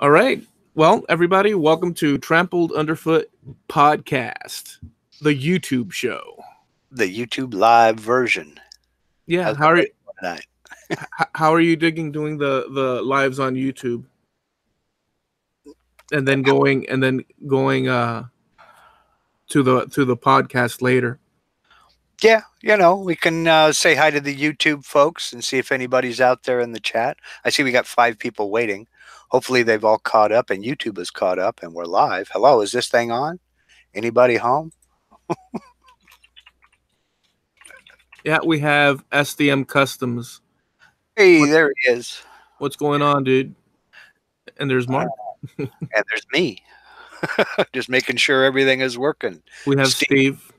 All right. Well, everybody, welcome to Trampled Underfoot Podcast, the YouTube show. The YouTube live version. Yeah, How's how are everybody you, doing tonight? how are you digging doing the lives on YouTube and then going to the podcast later? Yeah, we can say hi to the YouTube folks and see if anybody's out there in the chat. I see we got 5 people waiting. Hopefully they've all caught up and YouTube is caught up and we're live. Hello, is this thing on? Anybody home? Yeah, we have SDM Customs. Hey, What, there he is. what's going on, dude? And there's Mark. And there's me. Just making sure everything is working. We have Steve.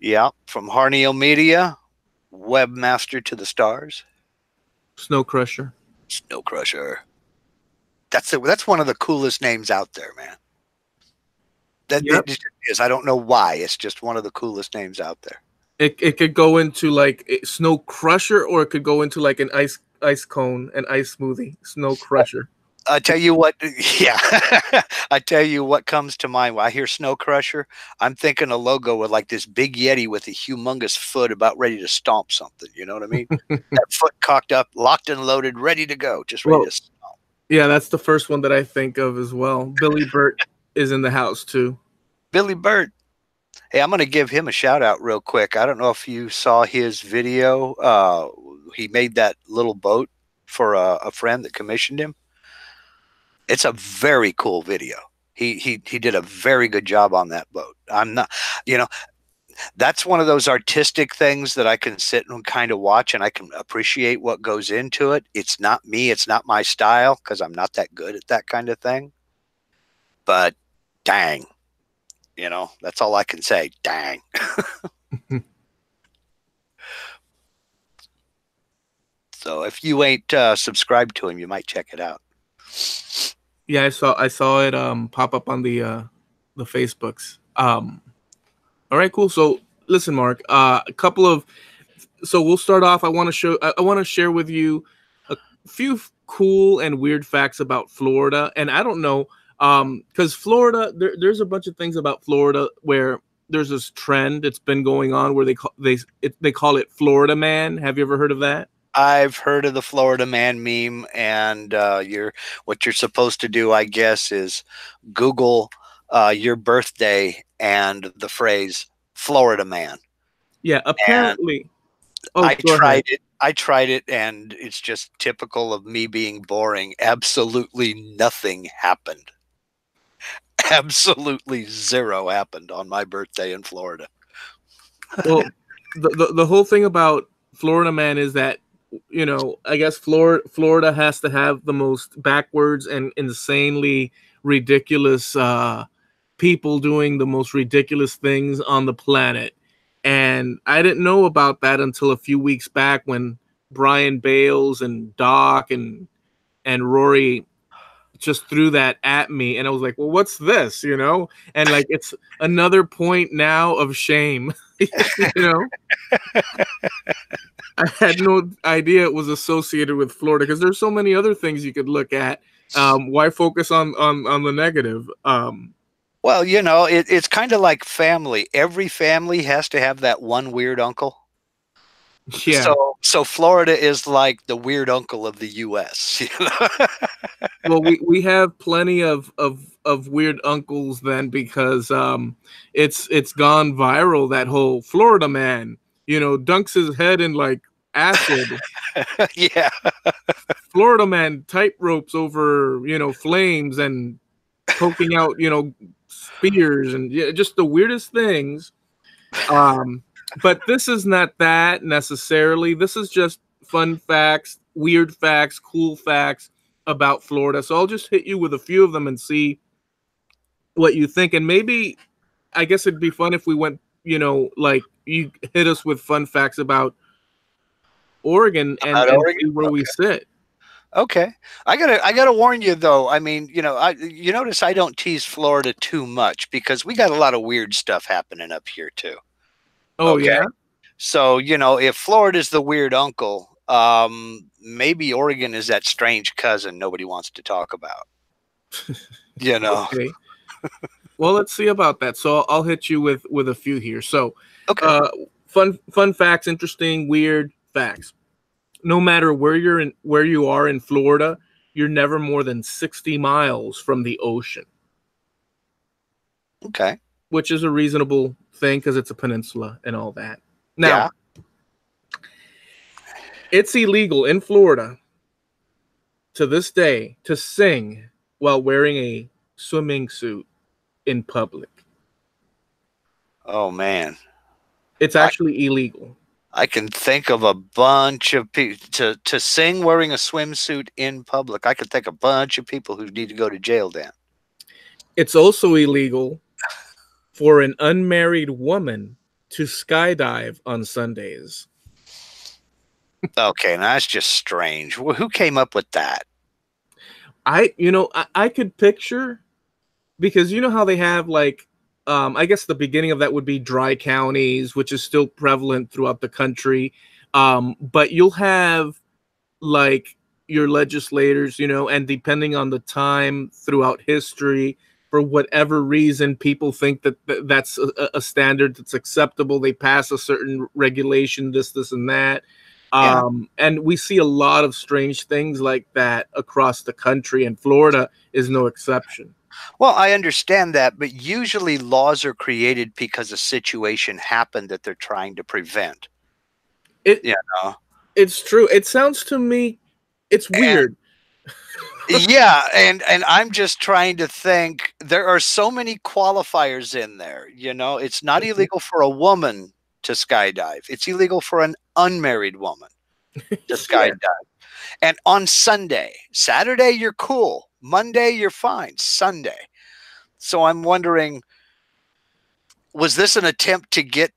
Yeah, from Harneal Media, webmaster to the stars. Snow Crusher. Snow Crusher. That's one of the coolest names out there, man. Yep. It is. I don't know why. It's just one of the coolest names out there. It could go into like Snow Crusher, or it could go into like an ice cone, an ice smoothie. Snow Crusher. I tell you what, yeah. I tell you what comes to mind when I hear Snow Crusher. I'm thinking a logo with like this big Yeti with a humongous foot about ready to stomp something. You know what I mean? That foot cocked up, locked and loaded, ready to go, just ready to stomp. Yeah, that's the first one that I think of as well. Billy Burt is in the house too. Billy Burt. Hey, I'm going to give him a shout out real quick. I don't know if you saw his video. He made that little boat for a friend that commissioned him. It's a very cool video. He did a very good job on that boat. I'm not, that's one of those artistic things that I can sit and kind of watch and I can appreciate what goes into it. It's not me. It's not my style because I'm not that good at that kind of thing. But dang, that's all I can say. Dang. So if you ain't subscribed to him, you might check it out. Yeah, I saw it pop up on the Facebooks. All right, cool. So listen, Mark, so we'll start off. I want to share with you a few cool and weird facts about Florida. And I don't know, because Florida, there's a bunch of things about Florida where there's this trend that's been going on where they call it Florida Man. Have you ever heard of that? I've heard of the Florida Man meme, and what you're supposed to do, I guess, is Google your birthday and the phrase Florida Man. Yeah, apparently. I tried it, and it's just typical of me being boring. Absolutely nothing happened. Absolutely zero happened on my birthday in Florida. Well, the whole thing about Florida Man is that, I guess Florida has to have the most backwards and insanely ridiculous people doing the most ridiculous things on the planet. And I didn't know about that until a few weeks back when Brian Bales and Doc and Rory just threw that at me. And I was like, well, what's this? And like, it's another point now of shame. I had no idea it was associated with Florida because there's so many other things you could look at. Why focus on the negative? Well, it's kind of like family. Every family has to have that one weird uncle. Yeah. So Florida is like the weird uncle of the U.S. Well, we have plenty of weird uncles then because it's gone viral, that whole Florida Man, dunks his head in like acid. Yeah. Florida Man tight ropes over, flames and poking out, spears and just the weirdest things. But this is not that necessarily. This is just fun facts, weird facts, cool facts about Florida. So I'll just hit you with a few of them and see what you think. And maybe, I guess it'd be fun if we went, like you hit us with fun facts about Oregon and see where we sit. Okay. I gotta warn you though. I mean, you notice I don't tease Florida too much because we got a lot of weird stuff happening up here too. Oh, okay. Yeah. So, if Florida's the weird uncle, maybe Oregon is that strange cousin nobody wants to talk about. You know. Okay. Well, let's see about that. So I'll hit you with a few here. So, Okay. fun facts, interesting, weird facts. No matter where you are in Florida, you're never more than 60 miles from the ocean, Okay. which is a reasonable thing because it's a peninsula and all that. Now, Yeah. it's illegal in Florida to this day to sing while wearing a swimming suit in public. Oh man. It's actually illegal. I can think of a bunch of people to sing wearing a swimsuit in public. I could think of a bunch of people who need to go to jail, Dan. It's also illegal for an unmarried woman to skydive on Sundays. Okay, now that's just strange. Who came up with that? I could picture, because you know how they have like, I guess the beginning of that would be dry counties, which is still prevalent throughout the country. But you'll have like your legislators, and depending on the time throughout history, for whatever reason, people think that that's a standard that's acceptable. They pass a certain regulation, this, and that. Yeah. And we see a lot of strange things like that across the country, and Florida is no exception. Well, I understand that, but usually laws are created because a situation happened that they're trying to prevent. It's true. It sounds to me, it's weird. Yeah, and I'm just trying to think. There are so many qualifiers in there. It's not illegal for a woman to skydive. It's illegal for an unmarried woman to skydive. And on Saturday, you're cool. Monday, you're fine. Sunday. So I'm wondering, was this an attempt to get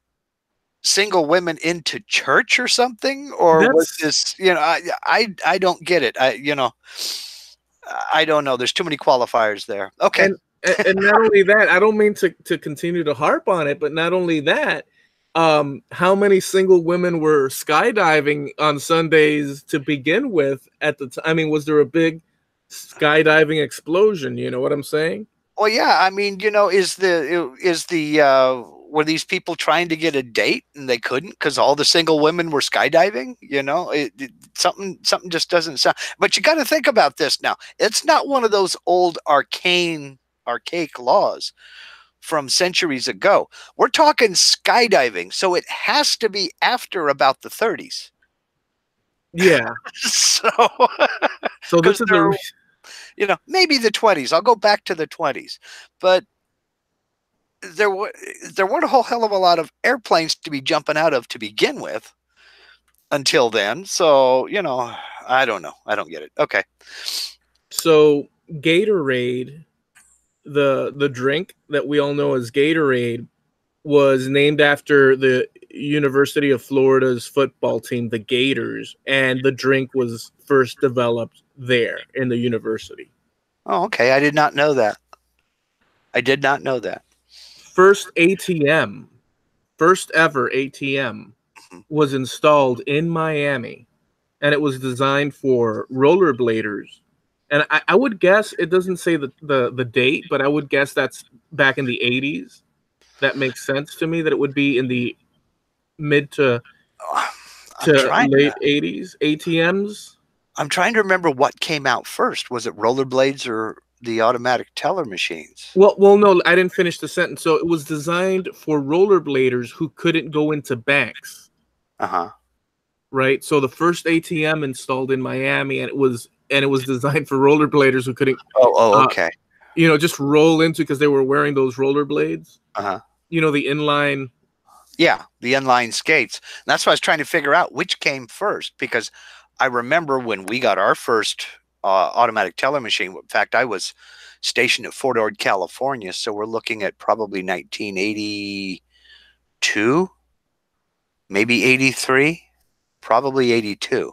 single women into church or something? Or was this, I don't get it. I don't know. There's too many qualifiers there. Okay. And not only that, I don't mean to continue to harp on it, but not only that, how many single women were skydiving on Sundays to begin with at the time? I mean, was there a big skydiving explosion? You know what I'm saying? Well, yeah. I mean, were these people trying to get a date and they couldn't because all the single women were skydiving? Something just doesn't sound. But you got to think about this now. It's not one of those old archaic laws from centuries ago. We're talking skydiving, so it has to be after about the 30s. Yeah. So this is maybe the 20s. I'll go back to the 20s, but there weren't a whole hell of a lot of airplanes to be jumping out of to begin with until then. So, I don't know. I don't get it. Okay. So Gatorade, the drink that we all know as Gatorade, was named after the University of Florida's football team, the Gators, and the drink was first developed there in the university. Oh, okay. I did not know that. First ever ATM was installed in Miami, and it was designed for rollerbladers. And I would guess, it doesn't say the date, but I would guess that's back in the 80s. That makes sense to me that it would be in the mid to late 80s ATMs. I'm trying to remember what came out first. Was it rollerblades or the automatic teller machines? Well, no, I didn't finish the sentence. So it was designed for rollerbladers who couldn't go into banks. Right. So the first ATM installed in Miami, and it was designed for rollerbladers who couldn't. Okay. Just roll into, because they were wearing those rollerblades. The inline. Yeah, the inline skates. And that's what I was trying to figure out, which came first, because I remember when we got our first automatic teller machine. In fact, I was stationed at Fort Ord, California, so we're looking at probably 1982, maybe 83, probably 82.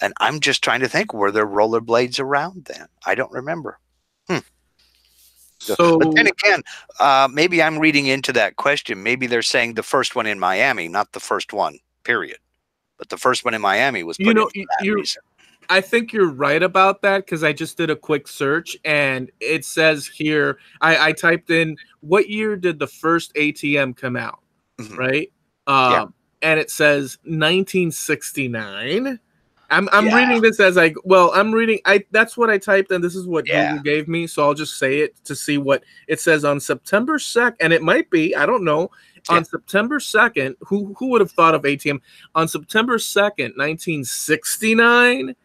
And I'm just trying to think, were there rollerblades around then? I don't remember. So, but then again, maybe I'm reading into that question. Maybe they're saying the first one in Miami, not the first one, period. But the first one in Miami was put in for that reason. I think you're right about that because I just did a quick search and it says here, I typed in what year did the first ATM come out, Mhm. right? Yeah. And it says 1969. I'm Yeah. reading this as I'm reading that's what I typed and this is what Yeah. Google gave me, so I'll just say it to see what it says on September 2nd, and it might be, I don't know. Yeah. On September 2nd, who would have thought of ATM? On September 2nd, 1969,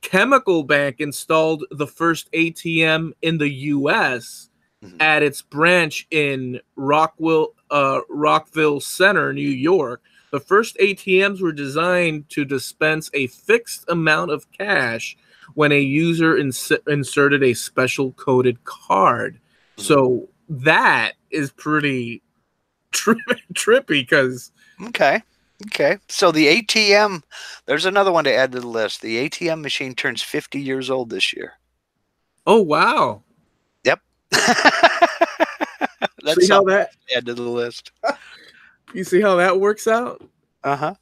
Chemical Bank installed the first ATM in the US Mhm. at its branch in Rockville Center, New York. The first ATMs were designed to dispense a fixed amount of cash when a user inserted a special coded card. Mhm. So that is pretty trippy because Okay. Okay. So the ATM, there's another one to add to the list. The ATM machine turns 50 years old this year. oh wow. Yep. That's See how something that to add to the list. you see how that works out? Uh-huh.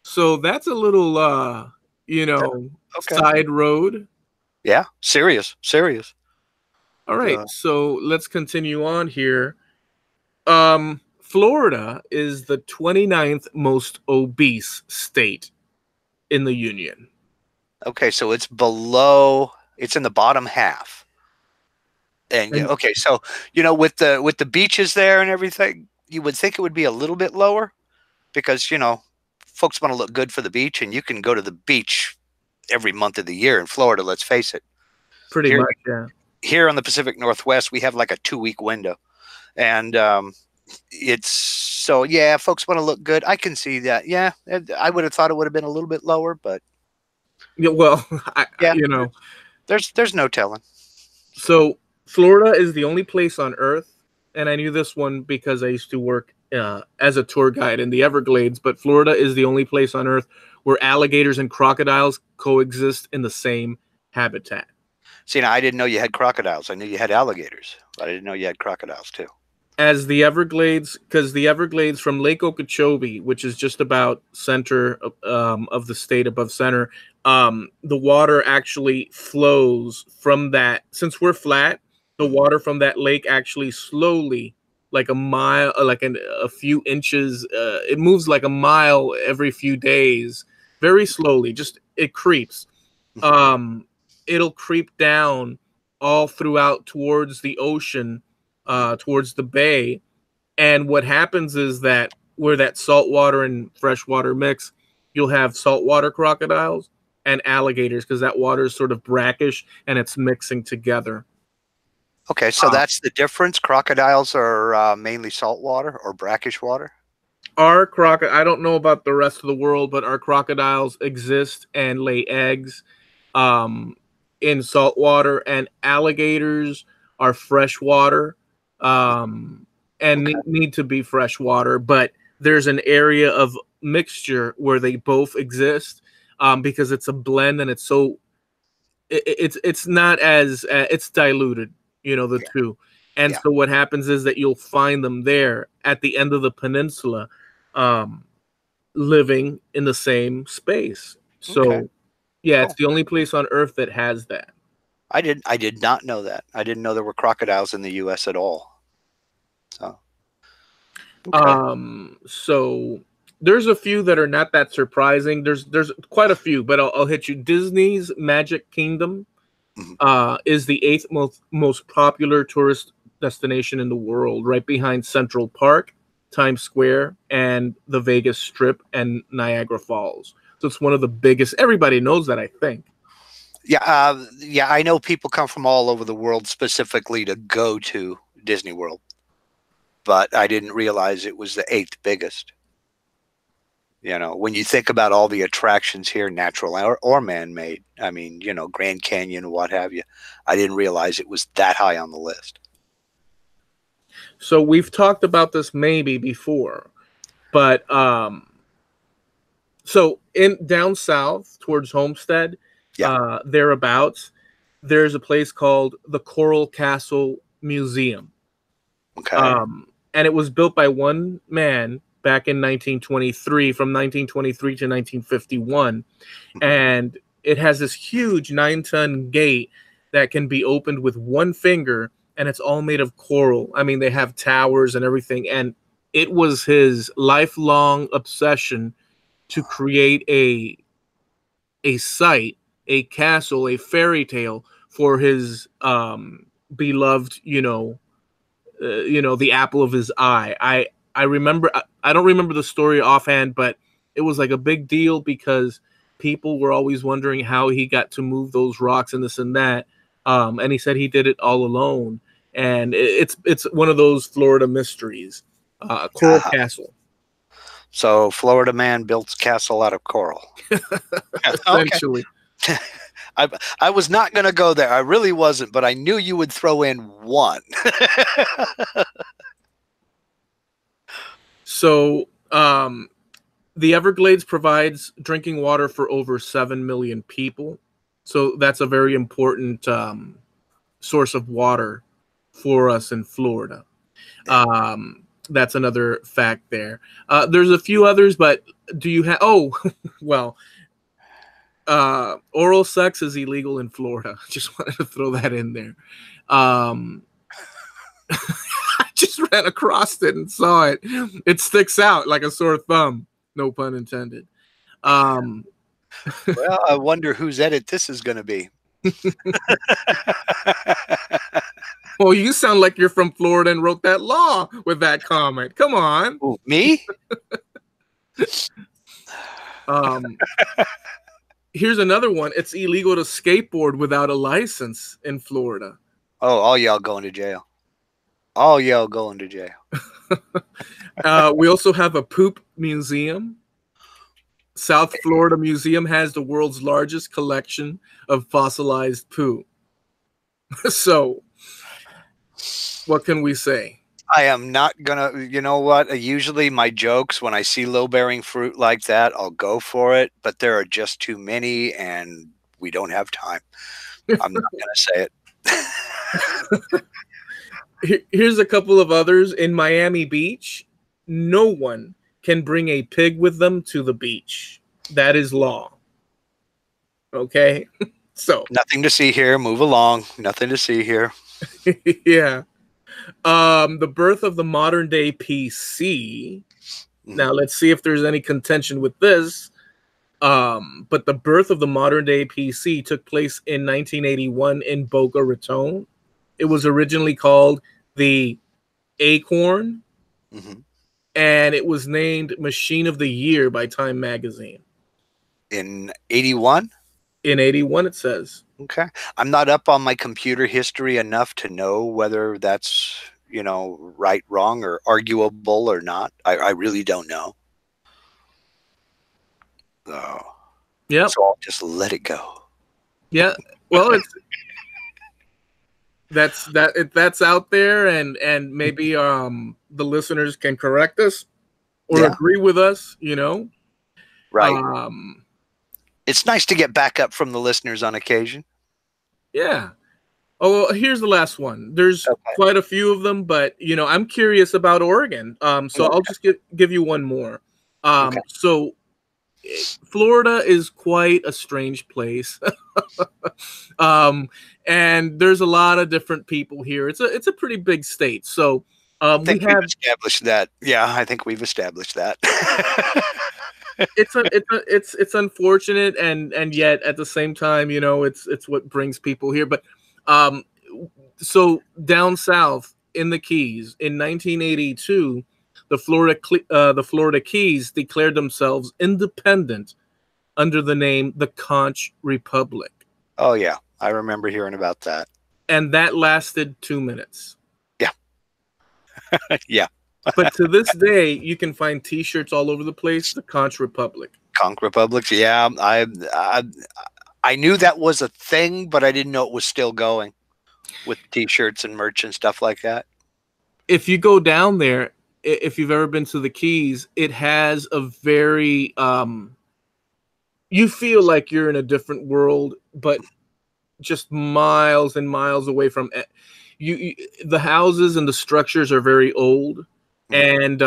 So that's a little Okay. side road. Yeah. Serious. All right, Uh, so let's continue on here. Florida is the 29th most obese state in the union. okay. So it's in the bottom half. And yeah, And okay. So, with the beaches there and everything, you would think it would be a little bit lower because, folks want to look good for the beach, and you can go to the beach every month of the year in Florida, let's face it. pretty Here much, yeah. here on the Pacific Northwest, we have like a 2-week window. And it's so, yeah, folks want to look good. I can see that. Yeah, I would have thought it would have been a little bit lower, but Yeah, well, yeah, there's no telling. so Florida is the only place on Earth, and I knew this one because I used to work as a tour guide in the Everglades, but Florida is the only place on Earth where alligators and crocodiles coexist in the same habitat. See, now I didn't know you had crocodiles. I knew you had alligators, but I didn't know you had crocodiles too. As the Everglades, because the Everglades from Lake Okeechobee, which is just about center of the state above center, the water actually flows from that. Since we're flat, the water from that lake actually slowly, like a mile, a few inches, it moves like a mile every few days, very slowly. Just it creeps. Um, it'll creep down all throughout towards the ocean, towards the bay. And what happens is that where that saltwater and freshwater mix, you'll have saltwater crocodiles and alligators because that water is sort of brackish and it's mixing together. Okay, so that's the difference. Crocodiles are mainly saltwater or brackish water. I don't know about the rest of the world, but our crocodiles exist and lay eggs in saltwater, and alligators are freshwater. And Okay. need to be freshwater, but there's an area of mixture where they both exist because it's a blend and it's not as it's diluted, the Yeah. two. And Yeah. so what happens is that you'll find them there at the end of the peninsula, um, living in the same space. Okay. So yeah, Cool. it's the only place on Earth that has that. I did not know that. I didn't know there were crocodiles in the U.S. at all. So, okay. So there's a few that are not that surprising. There's quite a few, but I'll hit you. Disney's Magic Kingdom is the eighth most popular tourist destination in the world, right behind Central Park, Times Square, and the Vegas Strip and Niagara Falls. So it's one of the biggest. Everybody knows that, I think. Yeah, yeah. I know people come from all over the world specifically to go to Disney World, but I didn't realize it was the 8th biggest. When you think about all the attractions here, natural or man-made, I mean, Grand Canyon, what have you, I didn't realize it was that high on the list. So we've talked about this maybe before, but so in down south towards Homestead, Yeah. thereabouts, there's a place called the Coral Castle Museum. Okay. And it was built by one man back in 1923, from 1923 to 1951. And it has this huge 9-ton gate that can be opened with one finger, and it's all made of coral. I mean, they have towers and everything, and it was his lifelong obsession to create a site, a castle, a fairy tale for his beloved, the apple of his eye. I remember, I don't remember the story offhand, but it was like a big deal because people were always wondering how he got to move those rocks and this and that. And he said he did it all alone. And it's one of those Florida mysteries. Coral Castle. So Florida man built castle out of coral. Essentially. I was not going to go there. I really wasn't, but I knew you would throw in one. So the Everglades provides drinking water for over 7 million people. So that's a very important source of water for us in Florida. That's another fact there. There's a few others, but do you have... Oh, well, oral sex is illegal in Florida. Just wanted to throw that in there. I just ran across it and saw it. It sticks out like a sore thumb. No pun intended. Well, I wonder whose edit this is going to be. Well, you sound like you're from Florida and wrote that law with that comment. Come on. Ooh, me? Here's another one. It's illegal to skateboard without a license in Florida. Oh, all y'all going to jail. All y'all going to jail. We also have a poop museum. South Florida Museum has the world's largest collection of fossilized poo. So, what can we say? I am not gonna, you know what? Usually my jokes, when I see low-bearing fruit like that, I'll go for it, but there are just too many and we don't have time. I'm not gonna say it. Here's a couple of others. In Miami Beach, no one can bring a pig with them to the beach. That is law. Okay? So nothing to see here. Move along. Nothing to see here. Yeah. The birth of the modern day PC. Now let's see if there's any contention with this. But the birth of the modern day PC took place in 1981 in Boca Raton. It was originally called the Acorn, and it was named Machine of the Year by Time Magazine. In 81? In 81, it says. Okay. I'm not up on my computer history enough to know whether that's, right, wrong, or arguable or not. I really don't know. Yeah. So I'll just let it go. Yeah. Well, that's out there, and maybe the listeners can correct us or agree with us, Right. It's nice to get back up from the listeners on occasion. Yeah. Oh, well, here's the last one. There's quite a few of them, but I'm curious about Oregon. So I'll just give you one more. So Florida is quite a strange place. And there's a lot of different people here. It's a pretty big state. So we've established that. Yeah, I think we've established that. It's unfortunate, and yet at the same time, it's what brings people here. But so down south in the Keys in 1982, the Florida Keys declared themselves independent under the name the Conch Republic. Oh yeah, I remember hearing about that. And that lasted 2 minutes. Yeah. Yeah. But to this day, you can find T-shirts all over the place. The Conch Republic. Conch Republic. Yeah, I knew that was a thing, but I didn't know it was still going with T-shirts and merch and stuff like that. If you go down there, if you've ever been to the Keys, it has a very you feel like you're in a different world, but just miles and miles away from it. The houses and the structures are very old. And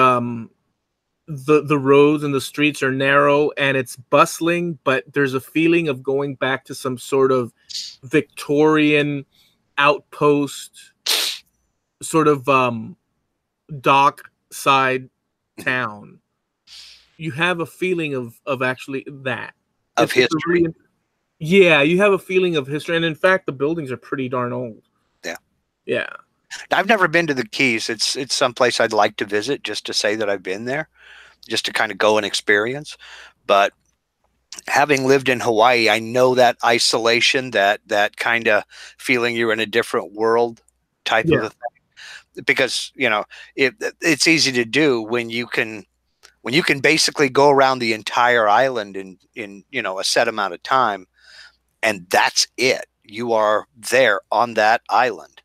the roads and the streets are narrow and it's bustling, but there's a feeling of going back to some sort of Victorian outpost, sort of dock side town. You have a feeling of actually that Of history. Yeah, you have a feeling of history, and in fact, the buildings are pretty darn old. Yeah. Yeah. I've never been to the Keys. It's someplace I'd like to visit just to say that I've been there, just to kind of go and experience. But having lived in Hawaii, I know that isolation, that kind of feeling you're in a different world type of a thing. Because, you know, it's easy to do when you can basically go around the entire island in you know, a set amount of time, and that's it. You are there on that island.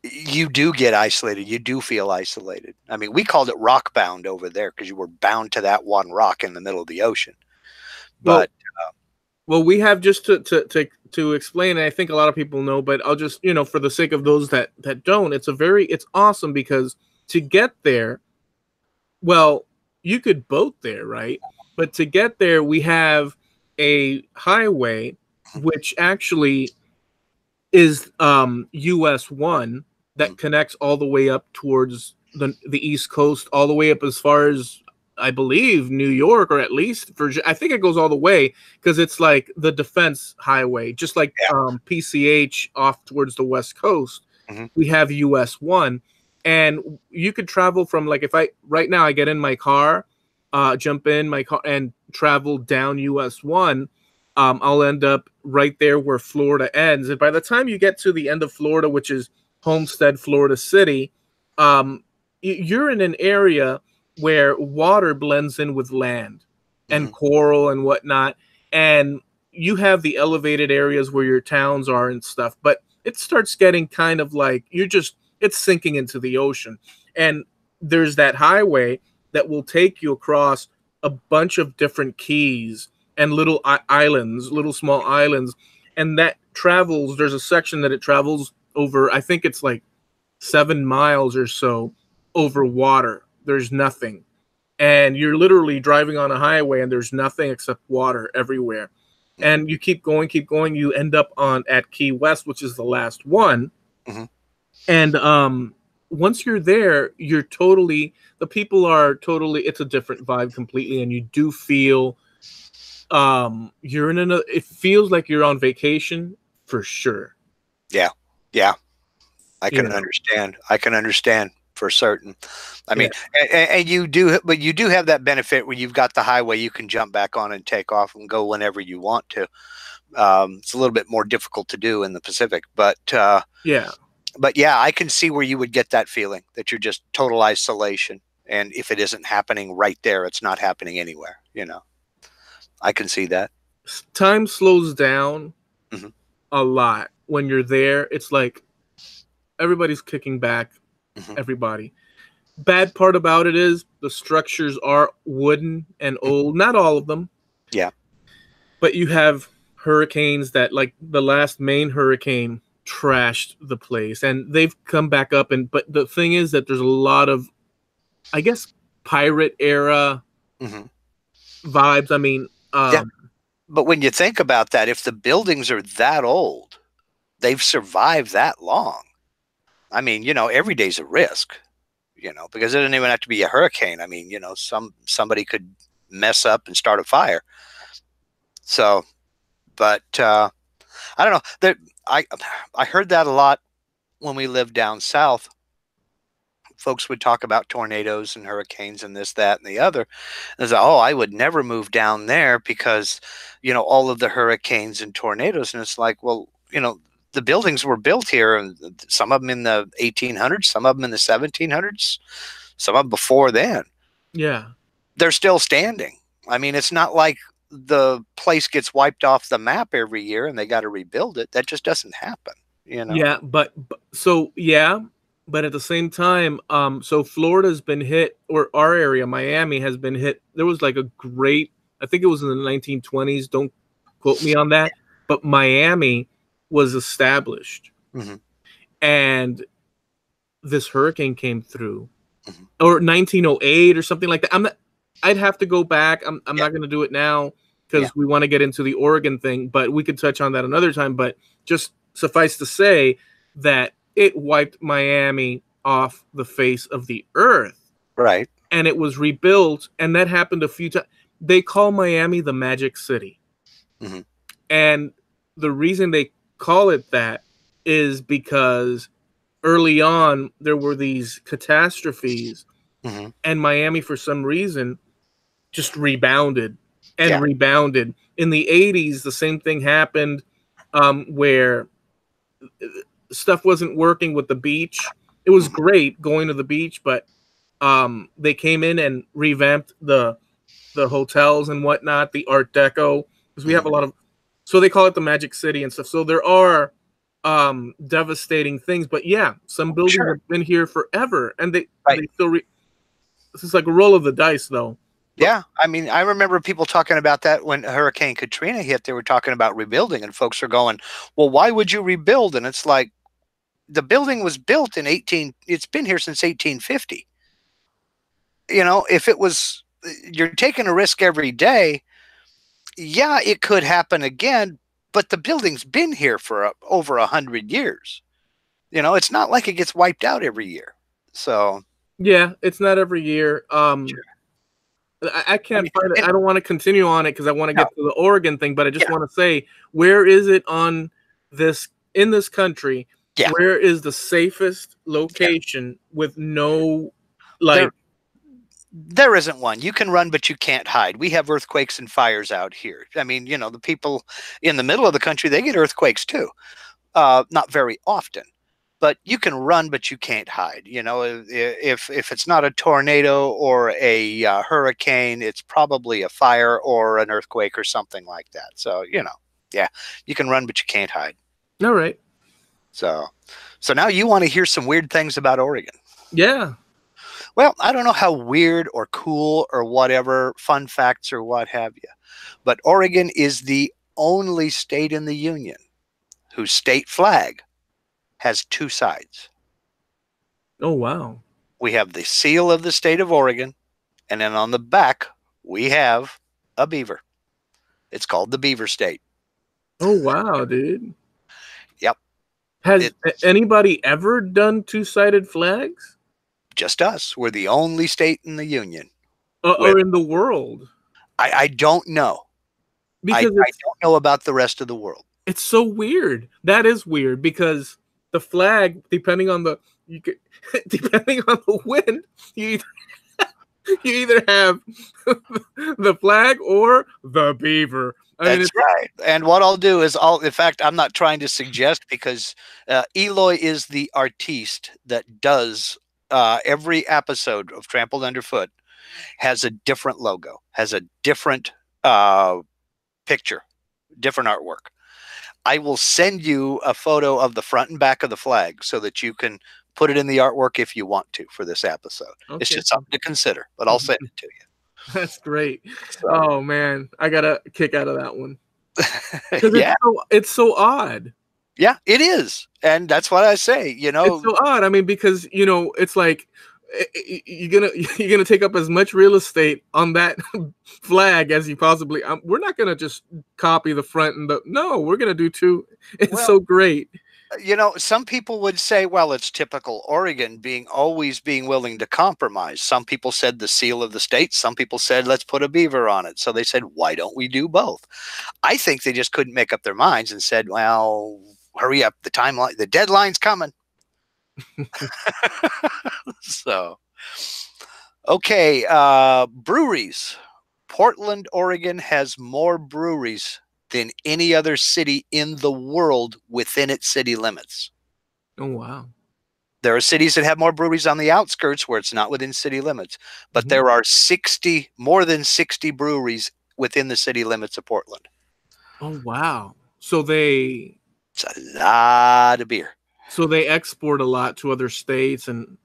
You do get isolated. You do feel isolated. I mean, we called it rock bound over there because you were bound to that one rock in the middle of the ocean. But well, we have, just to explain, and I think a lot of people know, but I'll just, you know, for the sake of those that don't, it's awesome because to get there, well, you could boat there, right? But to get there, we have a highway, which actually is US 1 that connects all the way up towards the East Coast, all the way up as far as, I believe, New York, or at least I think it goes all the way, because it's like the defense highway, just like PCH off towards the West Coast. We have US 1, and you could travel from, like, if right now I get in my car, jump in my car and travel down US 1, I'll end up right there where Florida ends. And by the time you get to the end of Florida, which is Homestead, Florida City, you're in an area where water blends in with land and coral and whatnot. And you have the elevated areas where your towns are and stuff, but it starts getting kind of like it's sinking into the ocean. And there's that highway that will take you across a bunch of different keys and little islands, little small islands. And that travels, there's a section that it travels over, I think it's like 7 miles or so over water. There's nothing. And you're literally driving on a highway and there's nothing except water everywhere. And you keep going, you end up at Key West, which is the last one. And once you're there, the people are totally, it's a different vibe completely. And you do feel you're it feels like you're on vacation for sure. Yeah. I can understand for certain. I mean, and you do have that benefit where you've got the highway you can jump back on and take off and go whenever you want to. It's a little bit more difficult to do in the Pacific, but yeah, I can see where you would get that feeling that you're just total isolation. And if it isn't happening right there, it's not happening anywhere, you know. I can see that. Time slows down a lot when you're there. It's like everybody's kicking back. Everybody. Bad part about it is the structures are wooden and old. Not all of them. Yeah. But you have hurricanes that, like the last main hurricane, trashed the place, and they've come back up. But the thing is that there's a lot of, I guess, pirate era vibes. I mean, but when you think about that, if the buildings are that old, they've survived that long. I mean, you know, every day's a risk, you know, because it doesn't even have to be a hurricane. I mean, you know, somebody could mess up and start a fire. So, but I don't know. That I heard that a lot when we lived down south. Folks would talk about tornadoes and hurricanes and this, that, and the other. And it's like, oh, I would never move down there because, you know, all of the hurricanes and tornadoes. And it's like, well, you know, the buildings were built here, and some of them in the 1800s, some of them in the 1700s, some of them before then. Yeah. They're still standing. I mean, it's not like the place gets wiped off the map every year and they got to rebuild it. That just doesn't happen, you know? Yeah, but at the same time, so Florida's been hit, or our area, Miami, has been hit. There was like I think it was in the 1920s. Don't quote me on that, but Miami was established, and this hurricane came through or 1908 or something like that. I'd have to go back. I'm not going to do it now because we want to get into the Oregon thing, but we could touch on that another time. But just suffice to say that it wiped Miami off the face of the earth. Right. And it was rebuilt, and that happened a few times. They call Miami the Magic City. Mm-hmm. And the reason they call it that is because early on there were these catastrophes, and Miami, for some reason, just rebounded and rebounded. In the 80s, the same thing happened, where stuff wasn't working with the beach. It was great going to the beach, but they came in and revamped the hotels and whatnot, the Art Deco, because we have a lot of, so they call it the Magic City and stuff. So there are devastating things, but yeah, some buildings have been here forever, and they still this is like a roll of the dice, though. Yeah, I mean, I remember people talking about that when Hurricane Katrina hit. They were talking about rebuilding, and folks are going, well, why would you rebuild? And it's like, the building was built in it's been here since 1850. You know, if it was, you're taking a risk every day, yeah, it could happen again, but the building's been here for over 100 years. You know, it's not like it gets wiped out every year. So yeah, it's not every year. I can't find it. I don't want to continue on it because I want to get to the Oregon thing, but I just want to say, where is it on this, in this country? Yeah. Where is the safest location with no, like, there isn't one. You can run, but you can't hide. We have earthquakes and fires out here. I mean, you know, the people in the middle of the country, they get earthquakes too. Not very often, but you can run, but you can't hide. You know, if it's not a tornado or a hurricane, it's probably a fire or an earthquake or something like that. So, you know, yeah, you can run, but you can't hide. All right. So now you want to hear some weird things about Oregon. Yeah. Well, I don't know how weird or cool or whatever, fun facts or what have you, but Oregon is the only state in the union whose state flag has two sides. Oh, wow. We have the seal of the state of Oregon, and then on the back, we have a beaver. It's called the Beaver State. Oh, wow, dude. Yep. Has anybody ever done two-sided flags? Just us. We're the only state in the union. Or in the world? I don't know. Because I don't know about the rest of the world. It's so weird. That is weird because the flag, depending on the wind, you either have the flag or the beaver. That's right. And what I'll do is in fact, I'm not trying to suggest, because Eloy is the artiste that does every episode of Trampled Underfoot has a different logo, has a different picture, different artwork. I will send you a photo of the front and back of the flag so that you can put it in the artwork if you want to for this episode. Okay. It's just something to consider, but I'll send it to you. That's great. So, oh man, I got a kick out of that one. Yeah. It's so odd. Yeah, it is. And that's what I say, you know. It's so odd. I mean, because, you know, it's like you're gonna take up as much real estate on that flag as you possibly. We're not gonna just copy the front and no, we're gonna do two. It's so great. You know, some people would say, well, it's typical Oregon always being willing to compromise. Some people said the seal of the state. Some people said, let's put a beaver on it. So they said, why don't we do both? I think they just couldn't make up their minds and said, well, hurry up. The deadline's coming. So, okay. Breweries. Portland, Oregon has more breweries than any other city in the world within its city limits. Oh, wow. There are cities that have more breweries on the outskirts where it's not within city limits, but there are more than 60 breweries within the city limits of Portland. Oh, wow. So it's a lot of beer. So they export a lot to other states and.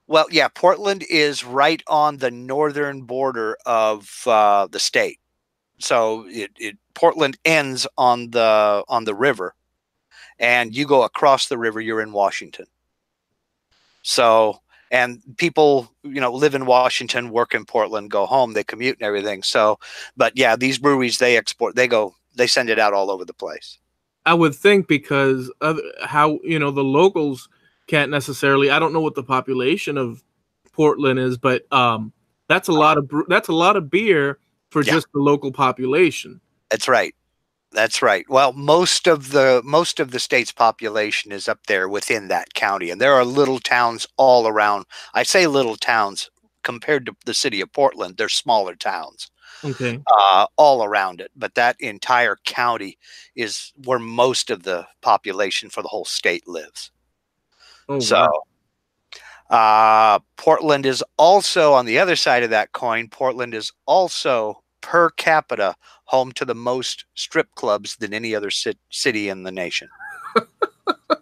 Well, yeah, Portland is right on the northern border of the state. So Portland ends on the river, and you go across the river, you're in Washington. So And people, live in Washington, work in Portland, go home, they commute and everything. So, but yeah, these breweries, they send it out all over the place. I would think because of how, the locals can't necessarily, I don't know what the population of Portland is, but that's a lot of beer for just the local population. That's right. That's right. Well, most of the state's population is up there within that county, and there are little towns all around. I say little towns compared to the city of Portland; they're smaller towns, Okay. all around it. But that entire county is where most of the population for the whole state lives. Oh, so, Portland is also on the other side of that coin. Portland is also per capita home to the most strip clubs than any other city in the nation.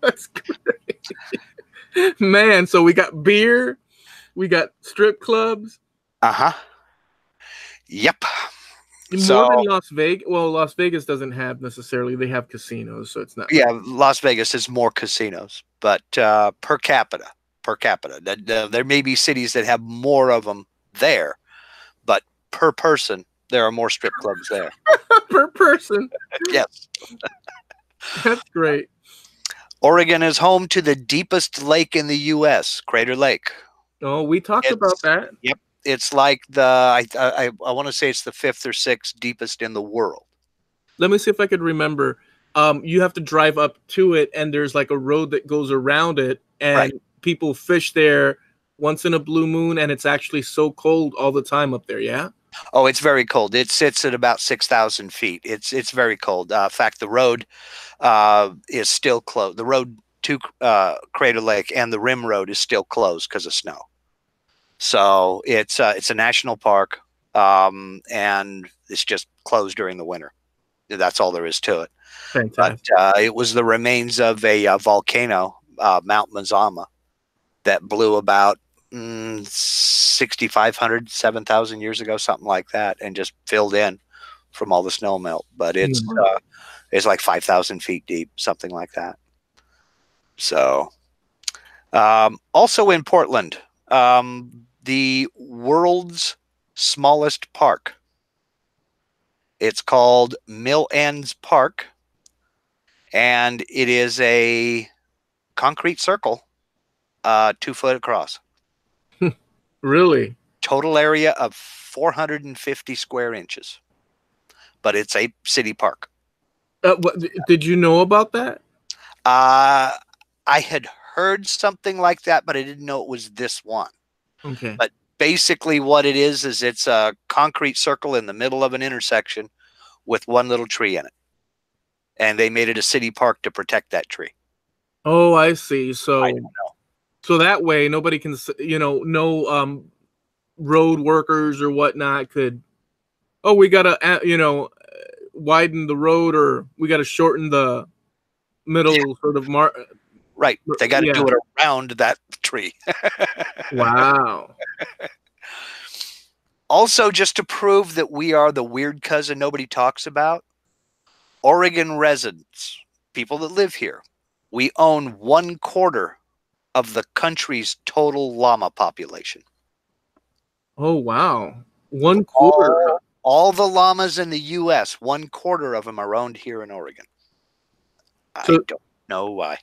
That's great. Man, so we got beer, we got strip clubs. Yep. More than Las Vegas. Well, Las Vegas doesn't have necessarily. They have casinos, so it's not. Yeah, Las Vegas has more casinos, but per capita. There may be cities that have more of them there, but per person, there are more strip clubs there. Per person. Yes. That's great. Oregon is home to the deepest lake in the U.S., Crater Lake. Oh, we talked about that. Yep. It's like I want to say it's the 5th or 6th deepest in the world. Let me see if I could remember. You have to drive up to it, and there's like a road that goes around it, and people fish there once in a blue moon, and it's actually so cold all the time up there. Yeah. Oh, it's very cold. It sits at about 6,000 feet. It's very cold. In fact, the road is still closed. The road to Crater Lake and the Rim Road is still closed because of snow. So it's a national park, and it's just closed during the winter. That's all there is to it. Fantastic. But it was the remains of a volcano, Mount Mazama, that blew about 6,500, 7,000 years ago, something like that, and just filled in from all the snow melt. But it's like 5,000 feet deep, something like that. So, also in Portland, the world's smallest park. It's called Mill Ends Park, and it is a concrete circle, 2 foot across. Really? Total area of 450 square inches. But it's a city park. Did you know about that? I had heard something like that, but I didn't know it was this one. Okay. But basically what it is it's a concrete circle in the middle of an intersection with one little tree in it. And they made it a city park to protect that tree. Oh, I see. So I don't know. So that way nobody can, no road workers or whatnot could, we got to, widen the road, or we got to shorten the middle sort of Right. They got to do it around that tree. Wow. Also, just to prove that we are the weird cousin nobody talks about, Oregon residents, people that live here, we own 1/4 of the country's total llama population. Oh, wow. 1/4. All the llamas in the U.S., 1/4 of them are owned here in Oregon. I don't know why.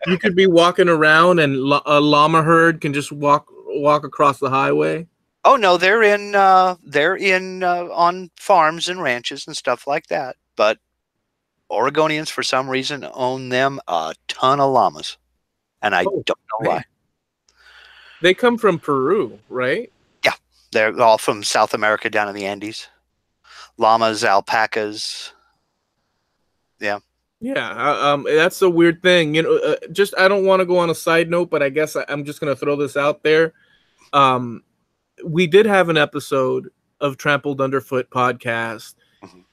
You could be walking around and a llama herd can just walk across the highway. Oh no, they're in on farms and ranches and stuff like that. But Oregonians, for some reason, own them a ton of llamas, and I don't know why. They come from Peru, right? Yeah, they're all from South America down in the Andes. Llamas, alpacas. Yeah. Yeah, that's a weird thing. Just I don't want to go on a side note, but I guess I'm just going to throw this out there. We did have an episode of Trampled Underfoot Podcast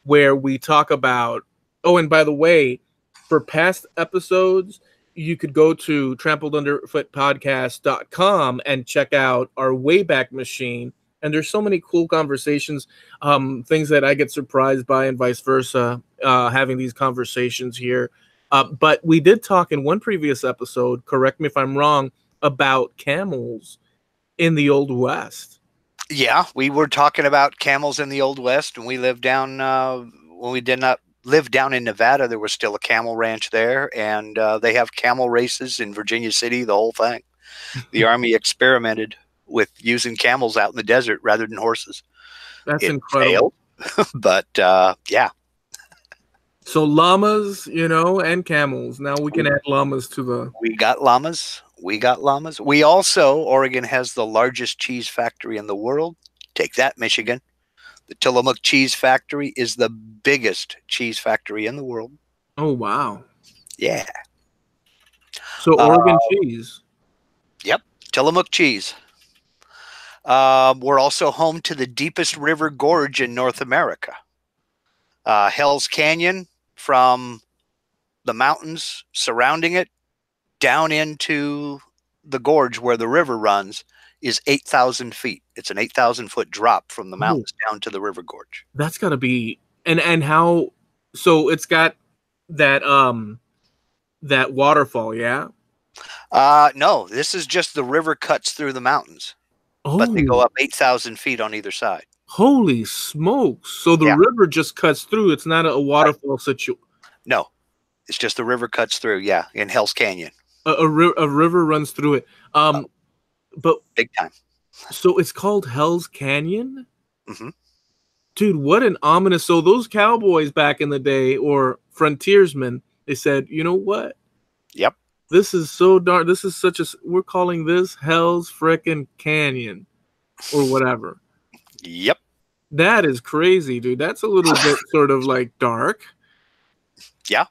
where we talk about, and by the way, for past episodes, you could go to trampledunderfootpodcast.com and check out our Wayback Machine. And there's so many cool conversations, things that I get surprised by and vice versa, having these conversations here. But we did talk in one previous episode, correct me if I'm wrong, about camels in the Old West. Yeah, we were talking about camels in the Old West, and we lived down when we did not live down in Nevada. There was still a camel ranch there, and they have camel races in Virginia City. The whole thing. The Army experimented with using camels out in the desert rather than horses. That's It incredible. failed, but yeah. So llamas, and camels. Now we can add llamas to the. We got llamas. We got llamas. We also, Oregon has the largest cheese factory in the world. Take that, Michigan. The Tillamook Cheese Factory is the biggest cheese factory in the world. Oh, wow. Yeah. So Oregon cheese. Yep. Tillamook cheese. We're also home to the deepest river gorge in North America. Hell's Canyon, from the mountains surrounding it down into the gorge where the river runs, is 8,000 feet. It's an 8,000-foot drop from the mountains down to the river gorge. That's got to be and how. So it's got that that waterfall, yeah. No, this is just the river cuts through the mountains, but they go up 8,000 feet on either side. Holy smokes! So the river just cuts through. It's not a waterfall situation. No, it's just the river cuts through. Yeah, in Hell's Canyon, a river runs through it. But big time. So it's called Hell's Canyon. Mm-hmm. Dude, what an ominous. So those cowboys back in the day, or frontiersmen, they said, you know what? Yep. This is so dark. This is such a. We're calling this Hell's frickin' Canyon, or whatever. Yep. That is crazy, dude. That's a little bit sort of like dark. Yeah.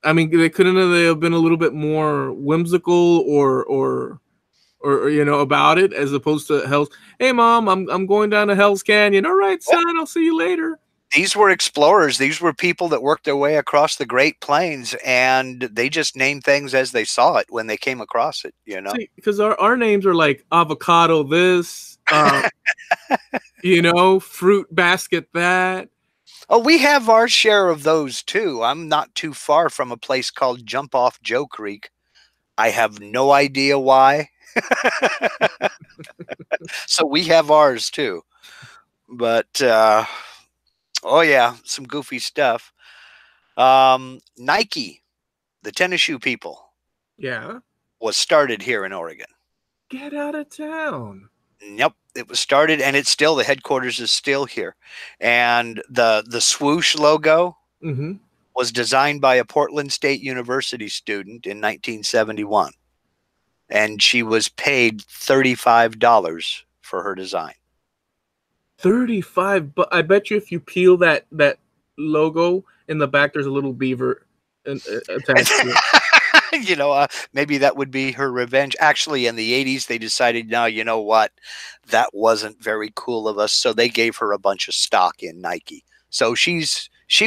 I mean, they couldn't have been a little bit more whimsical or about it, as opposed to Hell's. Hey, Mom, I'm going down to Hell's Canyon. All right, son, I'll see you later. These were explorers. These were people that worked their way across the Great Plains, and they just named things as they saw it when they came across it, See, because our names are like avocado this, fruit basket that. Oh, we have our share of those too. I'm not too far from a place called Jump Off Joe Creek. I have no idea why. So we have ours too. But oh yeah, some goofy stuff. Nike, the tennis shoe people. Yeah. Was started here in Oregon. Get out of town. Yep. It was started, and it's still, the headquarters is still here. And the swoosh logo was designed by a Portland State University student in 1971. And she was paid $35 for her design. 35, but I bet you if you peel that logo in the back, there's a little beaver attached to it. Maybe that would be her revenge. Actually, in the 80s, they decided, no, you know what? That wasn't very cool of us. So they gave her a bunch of stock in Nike. So she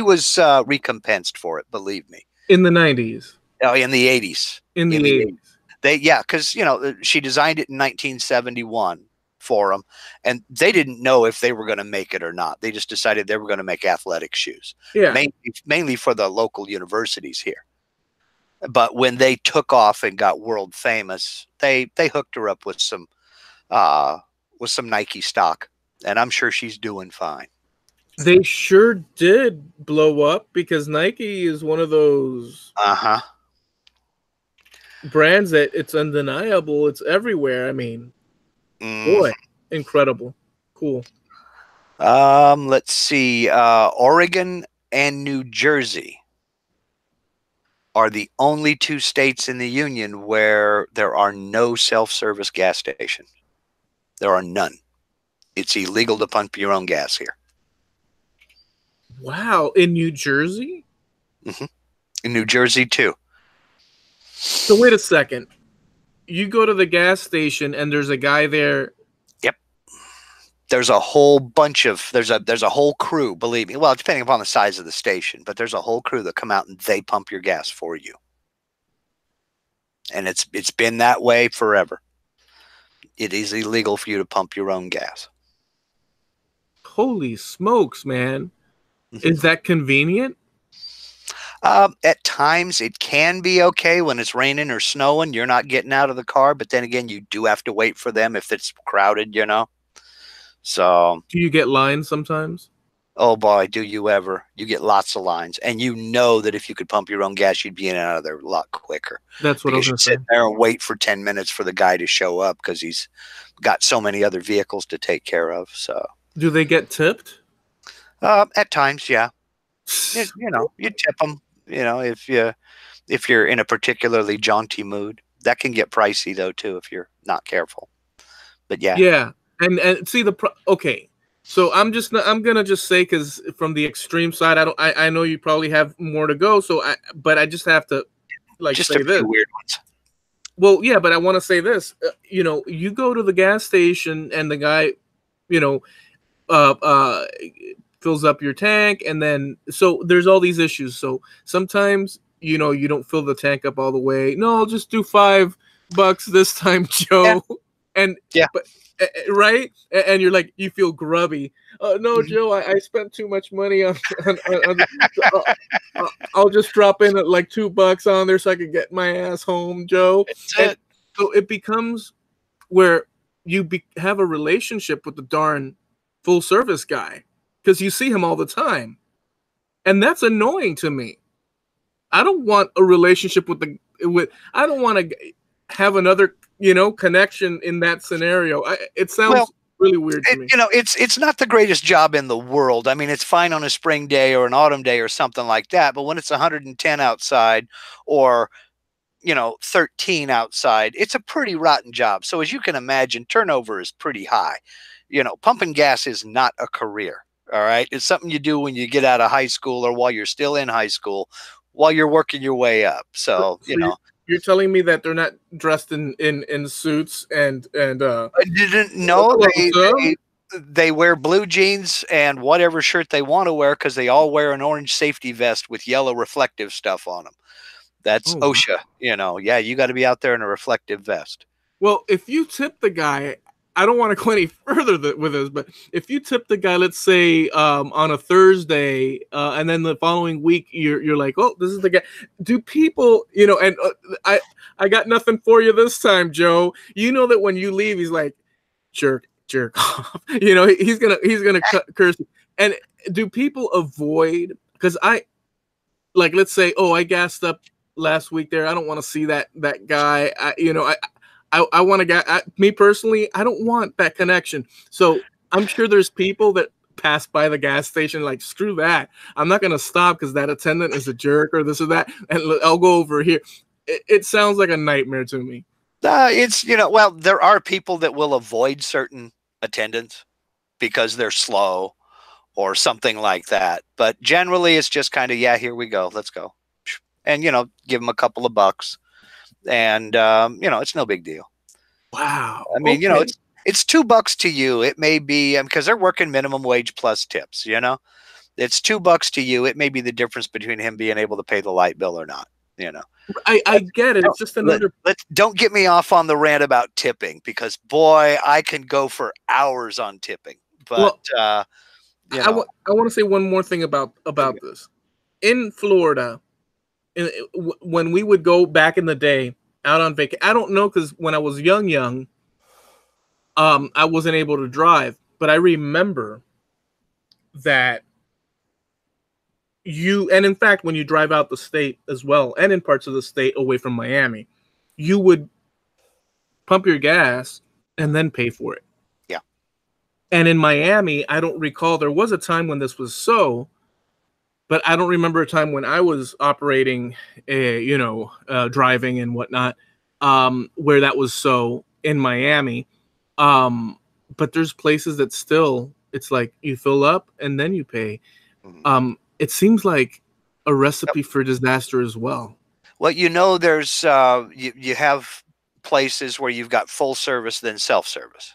was recompensed for it, believe me. In the 90s? Oh, in the 80s. In the 80s. Because, she designed it in 1971 for them, and they didn't know if they were going to make it or not. They just decided they were going to make athletic shoes. Yeah. Mainly for the local universities here. But when they took off and got world famous, they hooked her up with some Nike stock, and I'm sure she's doing fine. They sure did blow up, because Nike is one of those brands that it's undeniable. It's everywhere. I mean, boy, incredible, cool. Let's see. Oregon and New Jersey are the only two states in the union where there are no self-service gas stations. There are none. It's illegal to pump your own gas here. Wow. In New Jersey? In New Jersey, too. So wait a second. You go to the gas station and there's a guy there. Yep. There's a whole bunch of, there's a whole crew, believe me. Well, depending upon the size of the station, but there's a whole crew that come out and they pump your gas for you. And it's been that way forever. It is illegal for you to pump your own gas. Holy smokes, man. Is that convenient? At times it can be okay when it's raining or snowing. You're not getting out of the car, but then again, you do have to wait for them if it's crowded, you know. So, Do you get lines sometimes? oh boy, do you ever? You get lots of lines, and you know that if you could pump your own gas, you'd be in and out of there a lot quicker That's what I was because going you to say. sit there and wait for 10 minutes for the guy to show up because he's got so many other vehicles to take care of. So, Do they get tipped? at times, yeah, you know, you tip them. You know, if you're in a particularly jaunty mood, that can get pricey though too if you're not careful. But yeah, Yeah, and see okay. So I'm gonna just say, because from the extreme side, I know you probably have more to go. But I just have to like just say a this. few weird ones. Well, yeah, but I want to say this. You go to the gas station and the guy, you know, uh, uh, fills up your tank, and then so there's all these issues. So sometimes you don't fill the tank up all the way. No, I'll just do $5 this time, Joe. Yeah. And Yeah. but right, and you're like, you feel grubby. No, Mhm. Joe, I spent too much money on I'll just drop in at like $2 on there so I can get my ass home, Joe. That's And it. so it becomes where you have a relationship with the darn full service guy because you see him all the time, and that's annoying to me. I don't want a relationship with. I don't want to have another connection in that scenario. It sounds really weird to me. It's not the greatest job in the world. I mean, it's fine on a spring day or an autumn day or something like that. But when it's 110 outside or 13 outside, it's a pretty rotten job. So as you can imagine, turnover is pretty high. Pumping gas is not a career. All right. It's something you do when you get out of high school or while you're still in high school, while you're working your way up. So, You're telling me that they're not dressed in suits and I didn't know they wear blue jeans and whatever shirt they want to wear because they all wear an orange safety vest with yellow reflective stuff on them. That's OSHA. Yeah, you got to be out there in a reflective vest. Well, if you tip the guy, I don't want to go any further with this, but if you tip the guy, let's say on a Thursday, and then the following week you're like, oh, this is the guy. Do people, and I got nothing for you this time, Joe. You know that when you leave, he's like, jerk off. He's gonna curse you. And do people avoid? Because let's say, oh, I gassed up last week there. I don't want to see that guy. I want to get me personally. I don't want that connection. So I'm sure there's people that pass by the gas station like, screw that. I'm not going to stop because that attendant is a jerk or this or that. And I'll go over here. It sounds like a nightmare to me. Well, there are people that will avoid certain attendants because they're slow or something like that. But generally it's just kind of, yeah, here we go. Let's go. And, give them a couple of bucks. And, it's no big deal. Wow. I mean, okay. It's $2 to you. It may be because they're working minimum wage plus tips, it's $2 to you. It may be the difference between him being able to pay the light bill or not, I get it. It's just another. Don't get me off on the rant about tipping because boy, I can go for hours on tipping, but, I want to say one more thing about this. In Florida, when we would go back in the day out on vacation, I don't know, because when I was young, I wasn't able to drive, but I remember that and in fact, when you drive out the state as well, and in parts of the state away from Miami, you would pump your gas and then pay for it. Yeah. And in Miami, I don't recall, there was a time when this was so, but I don't remember a time when I was operating, driving and whatnot, where that was so in Miami. But there's places that still, it's like you fill up and then you pay. Mm-hmm. It seems like a recipe for disaster as well. Well, there's you have places where you've got full service, then self-service.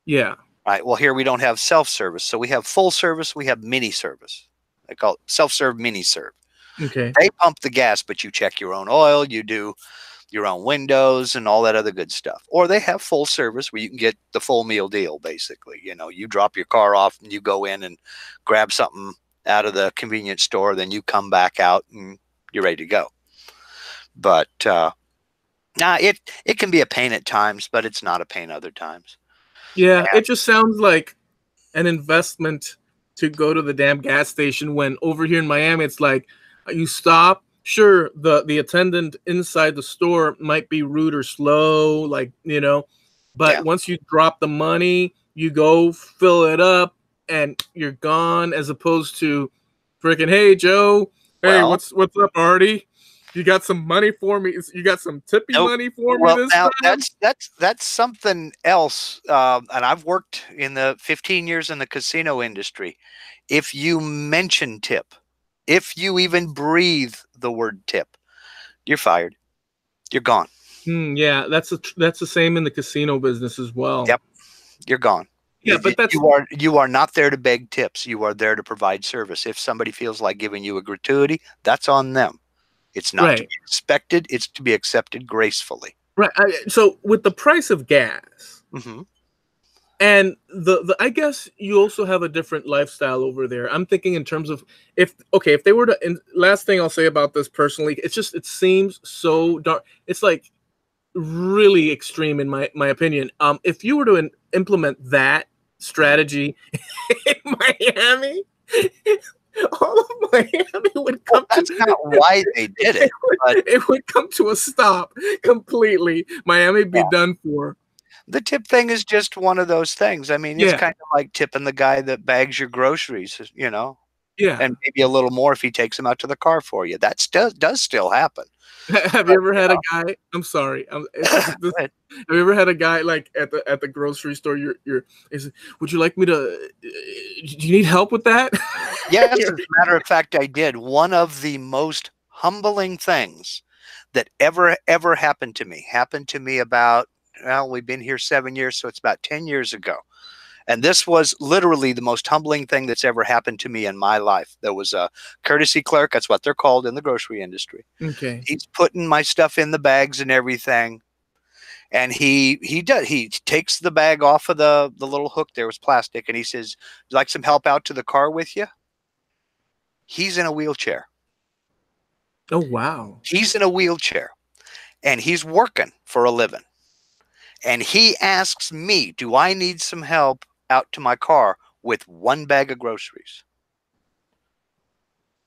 Yeah. Right. Well, here we don't have self-service. So we have full service, we have mini service. They call it self-serve, mini serve. Okay. They pump the gas, but you check your own oil, you do your own windows and all that other good stuff. Or they have full service where you can get the full meal deal, basically. You drop your car off and you go in and grab something out of the convenience store, then you come back out and you're ready to go. But it can be a pain at times, but it's not a pain other times. Yeah, it just sounds like an investment to go to the damn gas station, when over here in Miami, it's like you stop. Sure, the attendant inside the store might be rude or slow, like, but once you drop the money, you go fill it up and you're gone, as opposed to freaking, hey, Joe, hey, what's up, Artie? You got some money for me? You got some tippy money for me this now time? that's something else. And I've worked in the 15 years in the casino industry. If you mention tip, if you even breathe the word tip, you're fired. You're gone. Yeah, that's the same in the casino business as well. Yep, you're gone. Yeah, but you are not there to beg tips. You are there to provide service. If somebody feels like giving you a gratuity, that's on them. It's not to be expected. It's to be accepted gracefully. Right. So with the price of gas, and the I guess you also have a different lifestyle over there. I'm thinking in terms of if they were to. And last thing I'll say about this personally, it seems so dark. It's like really extreme in my opinion. If you were to implement that strategy in Miami, all of Miami would come that's not why they did it. It would come to a stop completely. Miami would be done for. The tip thing is just one of those things. I mean, it's kind of like tipping the guy that bags your groceries, Yeah. And maybe a little more if he takes them out to the car for you. That does still happen. Have you ever had a guy? I'm sorry. Have you ever had a guy like at the grocery store? Would you like me to? Do you need help with that? Yes, as a matter of fact, I did. One of the most humbling things that ever happened to me about, well, we've been here 7 years, so it's about 10 years ago. And this was literally the most humbling thing that's ever happened to me in my life. There was a courtesy clerk. That's what they're called in the grocery industry. Okay. He's putting my stuff in the bags and everything. And he takes the bag off of the little hook. There was plastic. And he says, "Would you like some help out to the car with you?" He's in a wheelchair. Oh, wow. He's in a wheelchair. And he's working for a living. And he asks me, do I need some help out to my car with one bag of groceries?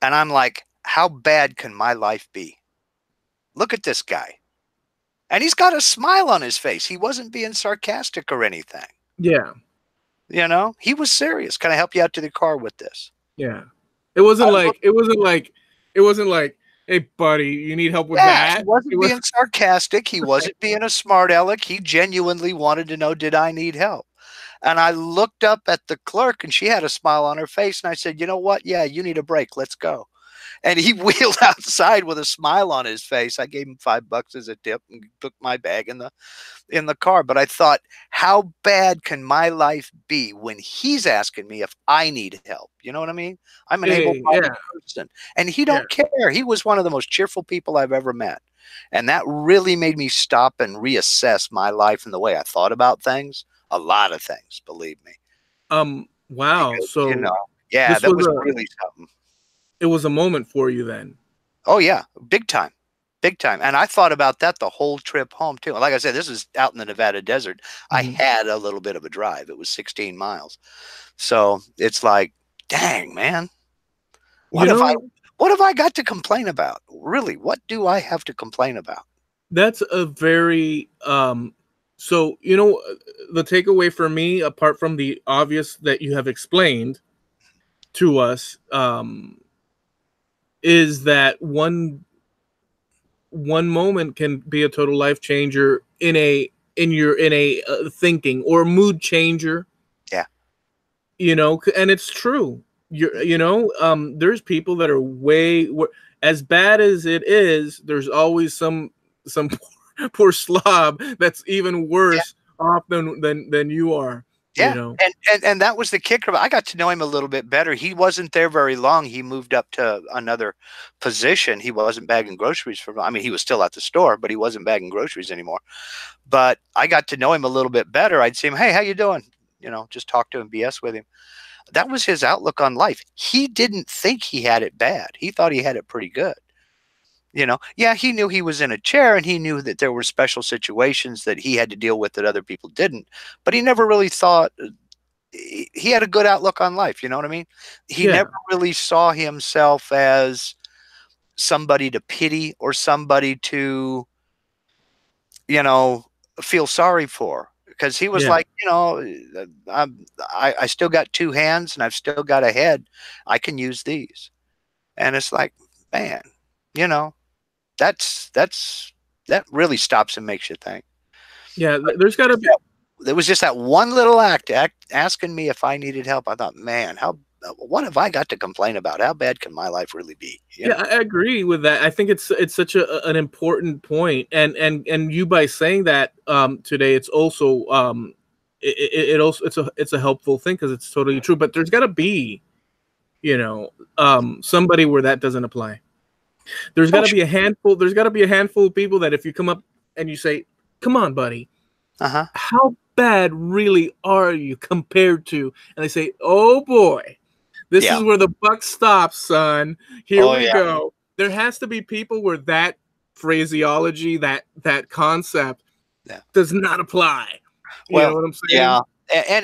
And I'm like, how bad can my life be? Look at this guy. And he's got a smile on his face. He wasn't being sarcastic or anything. Yeah. He was serious. Can I help you out to the car with this? Yeah. It wasn't like, hey, buddy, you need help with that? He wasn't being sarcastic. He wasn't being a smart aleck. He genuinely wanted to know, did I need help? And I looked up at the clerk, and she had a smile on her face. And I said, you know what? Yeah, you need a break. Let's go. And he wheeled outside with a smile on his face. I gave him $5 as a tip and took my bag in the car. But I thought, how bad can my life be when he's asking me if I need help? You know what I mean? I'm an able-bodied person. And he don't care. He was one of the most cheerful people I've ever met. And that really made me stop and reassess my life and the way I thought about things. A lot of things, believe me. Wow. Because, so that was really something. It was a moment for you then. Oh yeah, big time. And I thought about that the whole trip home too. Like I said, this is out in the Nevada desert. I had a little bit of a drive. It was 16 miles. So it's like, dang, man, what have I got to complain about? Really, what do I have to complain about? That's a very, so, the takeaway for me, apart from the obvious that you have explained to us, is that one moment can be a total life changer in a thinking or mood changer. Yeah. And it's true. There's people that are way as bad as it is. There's always some poor slob that's even worse off than you are. Yeah. And that was the kicker. I got to know him a little bit better. He wasn't there very long. He moved up to another position. He wasn't bagging groceries he was still at the store, but he wasn't bagging groceries anymore. But I got to know him a little bit better. I'd see him, hey, how you doing? Just talk to him, BS with him. That was his outlook on life. He didn't think he had it bad. He thought he had it pretty good. Yeah, he knew he was in a chair, and he knew that there were special situations that he had to deal with that other people didn't, but he never really thought he had a good outlook on life. You know what I mean? He Yeah. never really saw himself as somebody to pity or somebody to, you know, feel sorry for, because he was Yeah. like, I still got two hands and I've still got a head. I can use these. And it's like, man, you know, that really stops and makes you think. Yeah. There's got to be. There was just that one little act asking me if I needed help. I thought, man, what have I got to complain about? How bad can my life really be? Yeah, I agree with that. I think it's such an important point, and you by saying that today, it's also it also it's a helpful thing because it's totally true. But there's got to be, somebody where that doesn't apply. There's got to be a handful. There's got to be a handful of people that if you come up and you say, "Come on, buddy, how bad really are you compared to?" and they say, "Oh boy, this is where the buck stops, son. Here we go." There has to be people where that phraseology, that concept, does not apply. You know what I'm saying? Yeah,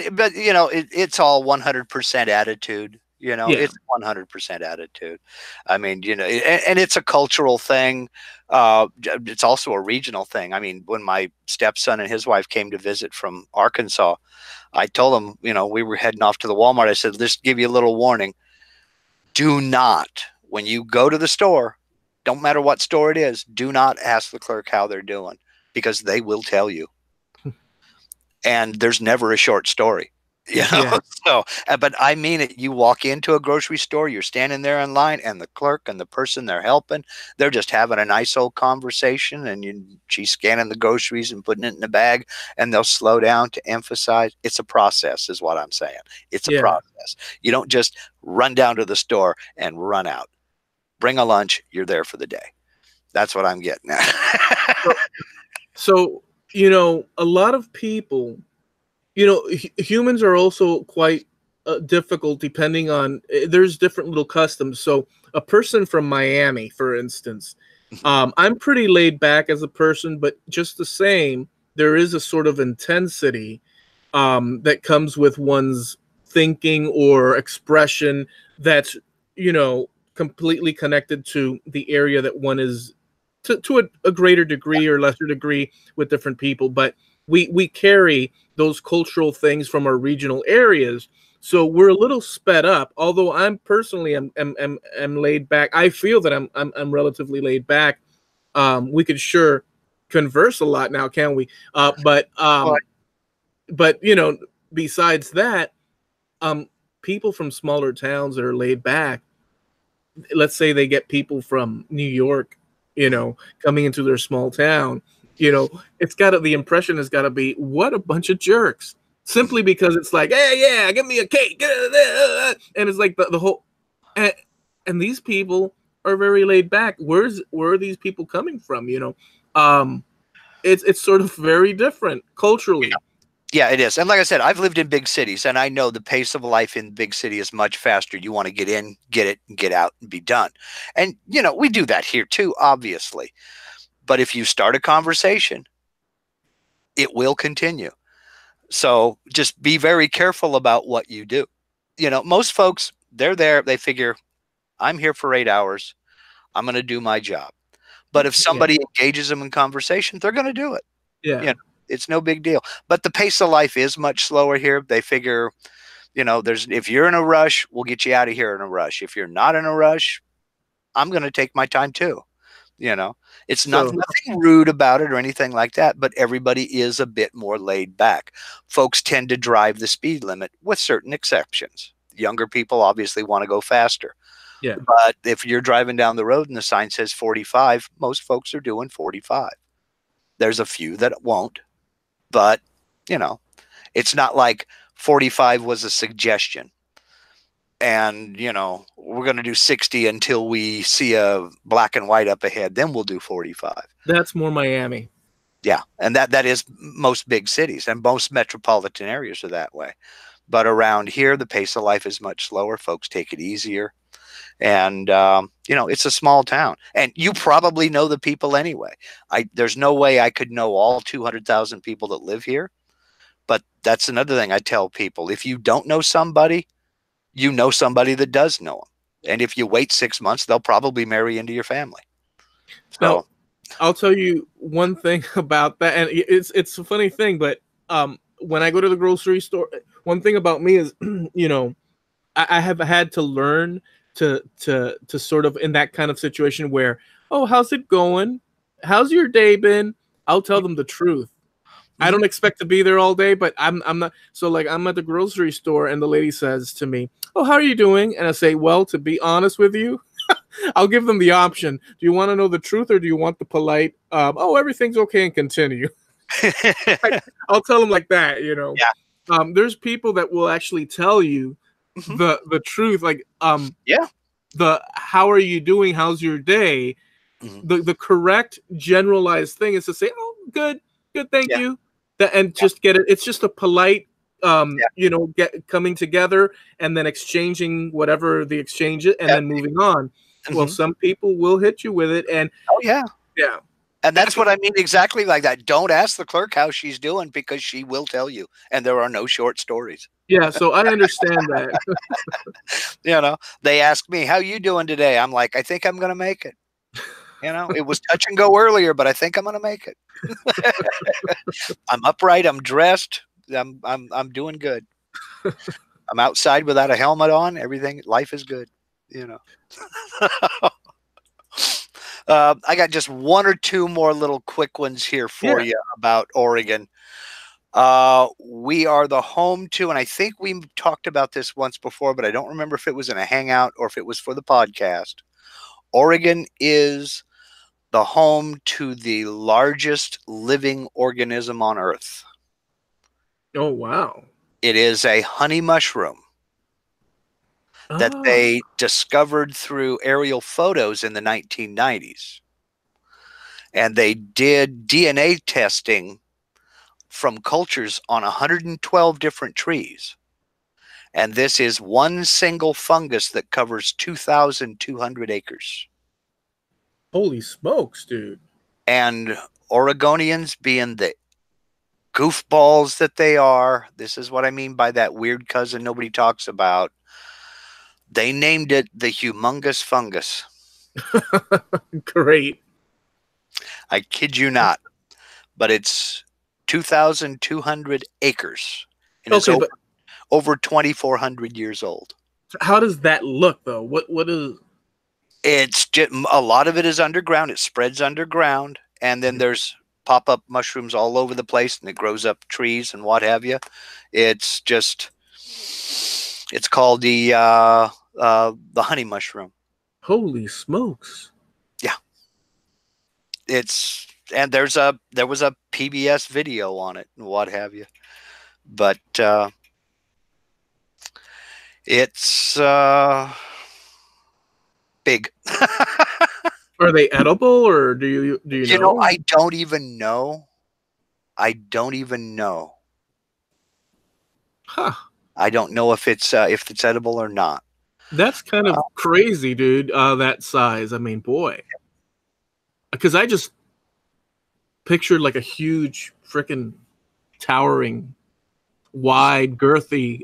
but it's all 100% attitude. It's 100% attitude. I mean, and it's a cultural thing. It's also a regional thing. I mean, when my stepson and his wife came to visit from Arkansas, I told them, we were heading off to the Walmart. I said, "Let's give you a little warning. Do not, when you go to the store, don't matter what store it is, do not ask the clerk how they're doing, because they will tell you." And there's never a short story, So, but I mean it. You walk into a grocery store, you're standing there in line, and the clerk and the person they're helping, they're just having a nice old conversation, and she's scanning the groceries and putting it in the bag, and they'll slow down to emphasize it's a process, is what I'm saying. It's a process. You don't just run down to the store and run out. Bring a lunch. You're there for the day. That's what I'm getting at. So, a lot of people, humans are also quite difficult depending on, there's different little customs. So a person from Miami, for instance, I'm pretty laid back as a person, but just the same, there is a sort of intensity that comes with one's thinking or expression that's, completely connected to the area that one is to a greater degree or lesser degree with different people. But we carry those cultural things from our regional areas, so we're a little sped up. Although I'm personally am laid back. I feel that I'm relatively laid back. We could sure converse a lot now, can we? But besides that, people from smaller towns that are laid back, let's say they get people from New York, coming into their small town, the impression has got to be, what a bunch of jerks, simply because it's like, hey, yeah, give me a cake, and it's like the whole, and these people are very laid back. Where are these people coming from? It's sort of very different culturally. Yeah, it is. And like I said, I've lived in big cities, and I know the pace of life in big city is much faster. You want to get in, get it, and get out and be done. And, we do that here too, obviously. But if you start a conversation, it will continue. So just be very careful about what you do. Most folks, they're there. They figure, I'm here for 8 hours. I'm going to do my job. But if somebody engages them in conversation, they're going to do it. Yeah. It's no big deal. But the pace of life is much slower here. They figure, if you're in a rush, we'll get you out of here in a rush. If you're not in a rush, I'm going to take my time too. It's nothing rude about it or anything like that, but everybody is a bit more laid back. Folks tend to drive the speed limit with certain exceptions. Younger people obviously want to go faster. Yeah. But if you're driving down the road and the sign says 45, most folks are doing 45. There's a few that won't. But, it's not like 45 was a suggestion. And, we're going to do 60 until we see a black and white up ahead. Then we'll do 45. That's more Miami. Yeah. And that is most big cities, and most metropolitan areas are that way. But around here, the pace of life is much slower. Folks take it easier. And, it's a small town, and you probably know the people anyway. There's no way I could know all 200,000 people that live here. But that's another thing I tell people. If you don't know somebody, you know somebody that does know them. And if you wait 6 months, they'll probably marry into your family. So now, I'll tell you one thing about that, and it's a funny thing, but when I go to the grocery store, one thing about me is, I have had to learn to sort of in that kind of situation where, oh, how's it going? How's your day been? I'll tell them the truth. I don't expect to be there all day, but I'm not. So like I'm at the grocery store and the lady says to me, "Oh, how are you doing?" And I say, "Well, to be honest with you, I'll give them the option. Do you want to know the truth or do you want the polite? Oh, everything's okay and continue." I'll tell them like that, Yeah. There's people that will actually tell you the truth, like Yeah. the how are you doing? How's your day? The correct generalized thing is to say, "Oh, good, thank Yeah. you," and just get it. It's just a polite, coming together and then exchanging whatever the exchange is, and then moving on. Well, some people will hit you with it, and oh yeah, yeah. And that's what I mean, exactly like that. Don't ask the clerk how she's doing, because she will tell you, and there are no short stories. Yeah, so I understand that. They ask me, how you doing today? I'm like, I think I'm going to make it. It was touch and go earlier, but I think I'm going to make it. I'm upright. I'm dressed. I'm doing good. I'm outside without a helmet on. Life is good. I got just one or two more little quick ones here for you about Oregon. We are the home to, and I think we talked about this once before, but I don't remember if it was in a hangout or if it was for the podcast. Oregon is the home to the largest living organism on Earth. Oh, wow. It is a honey mushroom that they discovered through aerial photos in the 1990s. And they did DNA testing from cultures on 112 different trees. And this is one single fungus that covers 2,200 acres. Holy smokes, dude. And Oregonians, being the goofballs that they are, this is what I mean by that weird cousin nobody talks about. They named it the humongous fungus. Great. I kid you not. But it's 2,200 acres. And it's over 2,400 years old. How does that look, though? What is... It's just, a lot of it is underground. It spreads underground. And then there's pop-up mushrooms all over the place, and it grows up trees and what have you. It's just... It's called the honey mushroom. Holy smokes! Yeah, and there was a PBS video on it and what have you, but it's big. Are they edible, or do you know? You know, I don't even know. Huh. I don't know if it's edible or not. That's kind of crazy, dude. That size. I mean, boy. Because I just pictured like a huge, freaking, towering, wide, girthy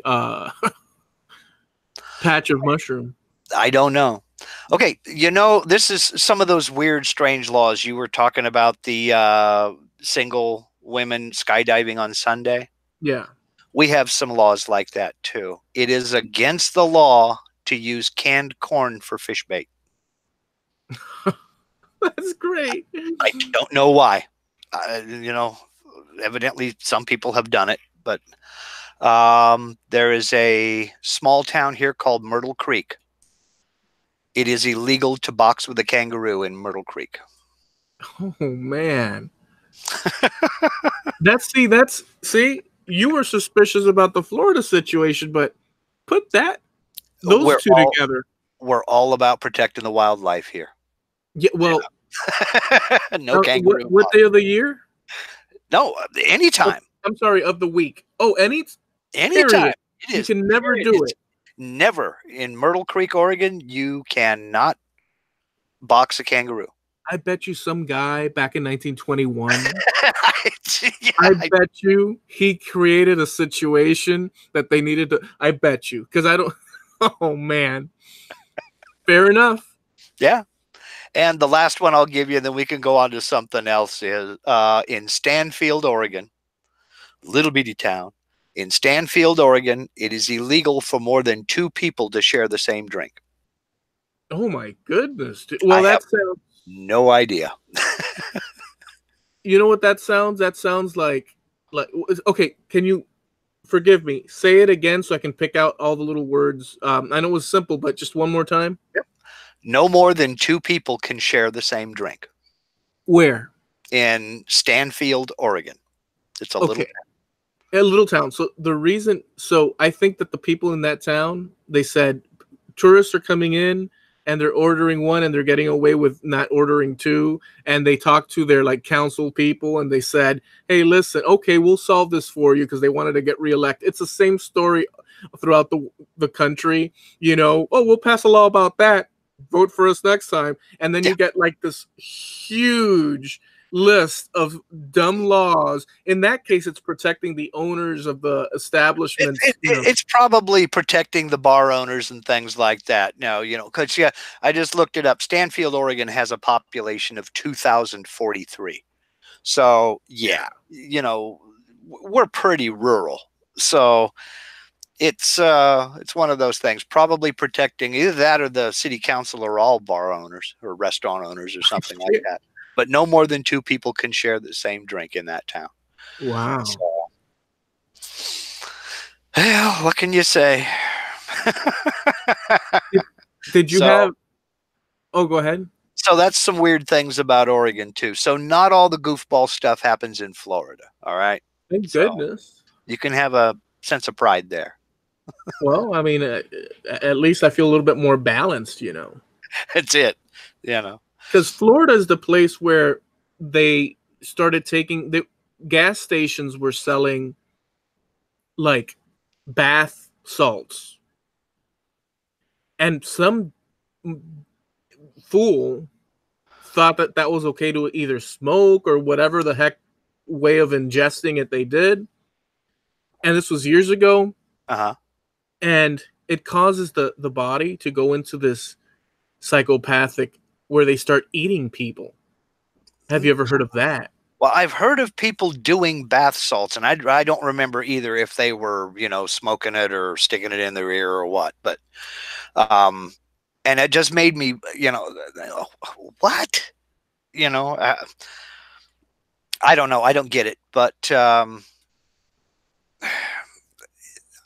patch of mushroom. I don't know. Okay, this is some of those weird, strange laws. You were talking about the single women skydiving on Sunday. Yeah. We have some laws like that, too. It is against the law to use canned corn for fish bait. That's great. I don't know why. Evidently some people have done it, but there is a small town here called Myrtle Creek. It is illegal to box with a kangaroo in Myrtle Creek. Oh, man. See, you were suspicious about the Florida situation, but put those two together. We're all about protecting the wildlife here. Yeah, well, no kangaroo. What day of the year? No, anytime. I'm sorry, of the week. Oh, anytime. Anytime. You can never do it. never in Myrtle Creek, Oregon, you cannot box a kangaroo. I bet you some guy back in 1921, Yeah, I bet you he created a situation that they needed to. I bet you, because I don't. Oh man, fair enough. yeah. And the last one I'll give you, and then we can go on to something else, is in Stanfield, Oregon, little bitty town. In Stanfield, Oregon, it is illegal for more than 2 people to share the same drink. Oh my goodness. Well, I that have sounds. no idea. You know what that sounds? That sounds like okay. Can you forgive me? Say it again so I can pick out all the little words. I know it was simple, but just one more time. Yep. No more than 2 people can share the same drink. Where? In Stanfield, Oregon. It's a little A little town. So the reason, so I think that the people in that town, they said tourists are coming in and they're ordering one and they're getting away with not ordering two. And they talked to their like council people and they said, hey, listen, okay, we'll solve this for you, because they wanted to get reelected. It's the same story throughout the country. You know, oh, we'll pass a law about that. Vote for us next time. And then you get like this huge list of dumb laws. In that case, it's protecting the owners of the establishments. It's probably protecting the bar owners and things like that. No, because I just looked it up. Stanfield, Oregon has a population of 2,043. So we're pretty rural. So it's one of those things, probably protecting either that or the city council are all bar owners or restaurant owners or something like that. But no more than 2 people can share the same drink in that town. Wow. So, well, what can you say? Did you have? Oh, go ahead. So that's some weird things about Oregon too. So not all the goofball stuff happens in Florida. All right. Thank goodness. You can have a sense of pride there. Well, I mean, at least I feel a little bit more balanced, That's it. Because Florida is the place where they started taking the gas stations were selling like bath salts, and some fool thought that that was okay to either smoke or whatever the heck way of ingesting it they did. And this was years ago. And it causes the body to go into this psychopathic where they start eating people. Have you ever heard of that? Well, I've heard of people doing bath salts, and I don't remember either if they were, smoking it or sticking it in their ear or what. But, and it just made me, what? I don't know. I don't get it. But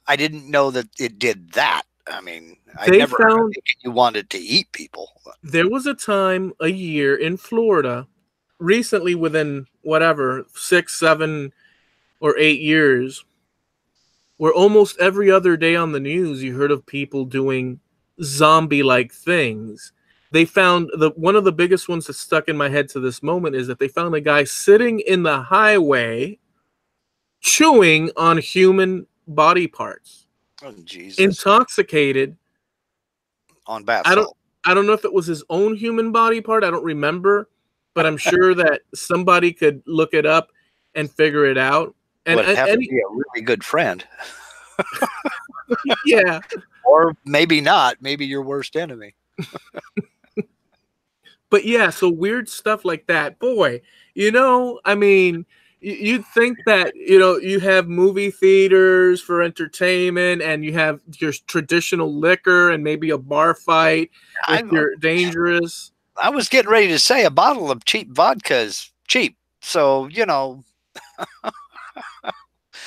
I didn't know that it did that. I mean, I never heard you wanted to eat people. There was a time, a year in Florida, recently within whatever, 6, 7, or 8 years, where almost every other day on the news you heard of people doing zombie-like things. They found one of the biggest ones that stuck in my head to this moment is that they found a guy sitting in the highway chewing on human body parts. Oh, Jesus. Intoxicated on bath salt. I don't know if it was his own human body part. I don't remember, but I'm sure that somebody could look it up and figure it out. And have to be a really good friend. Yeah. Or maybe not. Maybe your worst enemy. But yeah, so weird stuff like that. Boy, I mean, you'd think that, you have movie theaters for entertainment and you have your traditional liquor and maybe a bar fight if you're dangerous. I was getting ready to say a bottle of cheap vodka is cheap. So,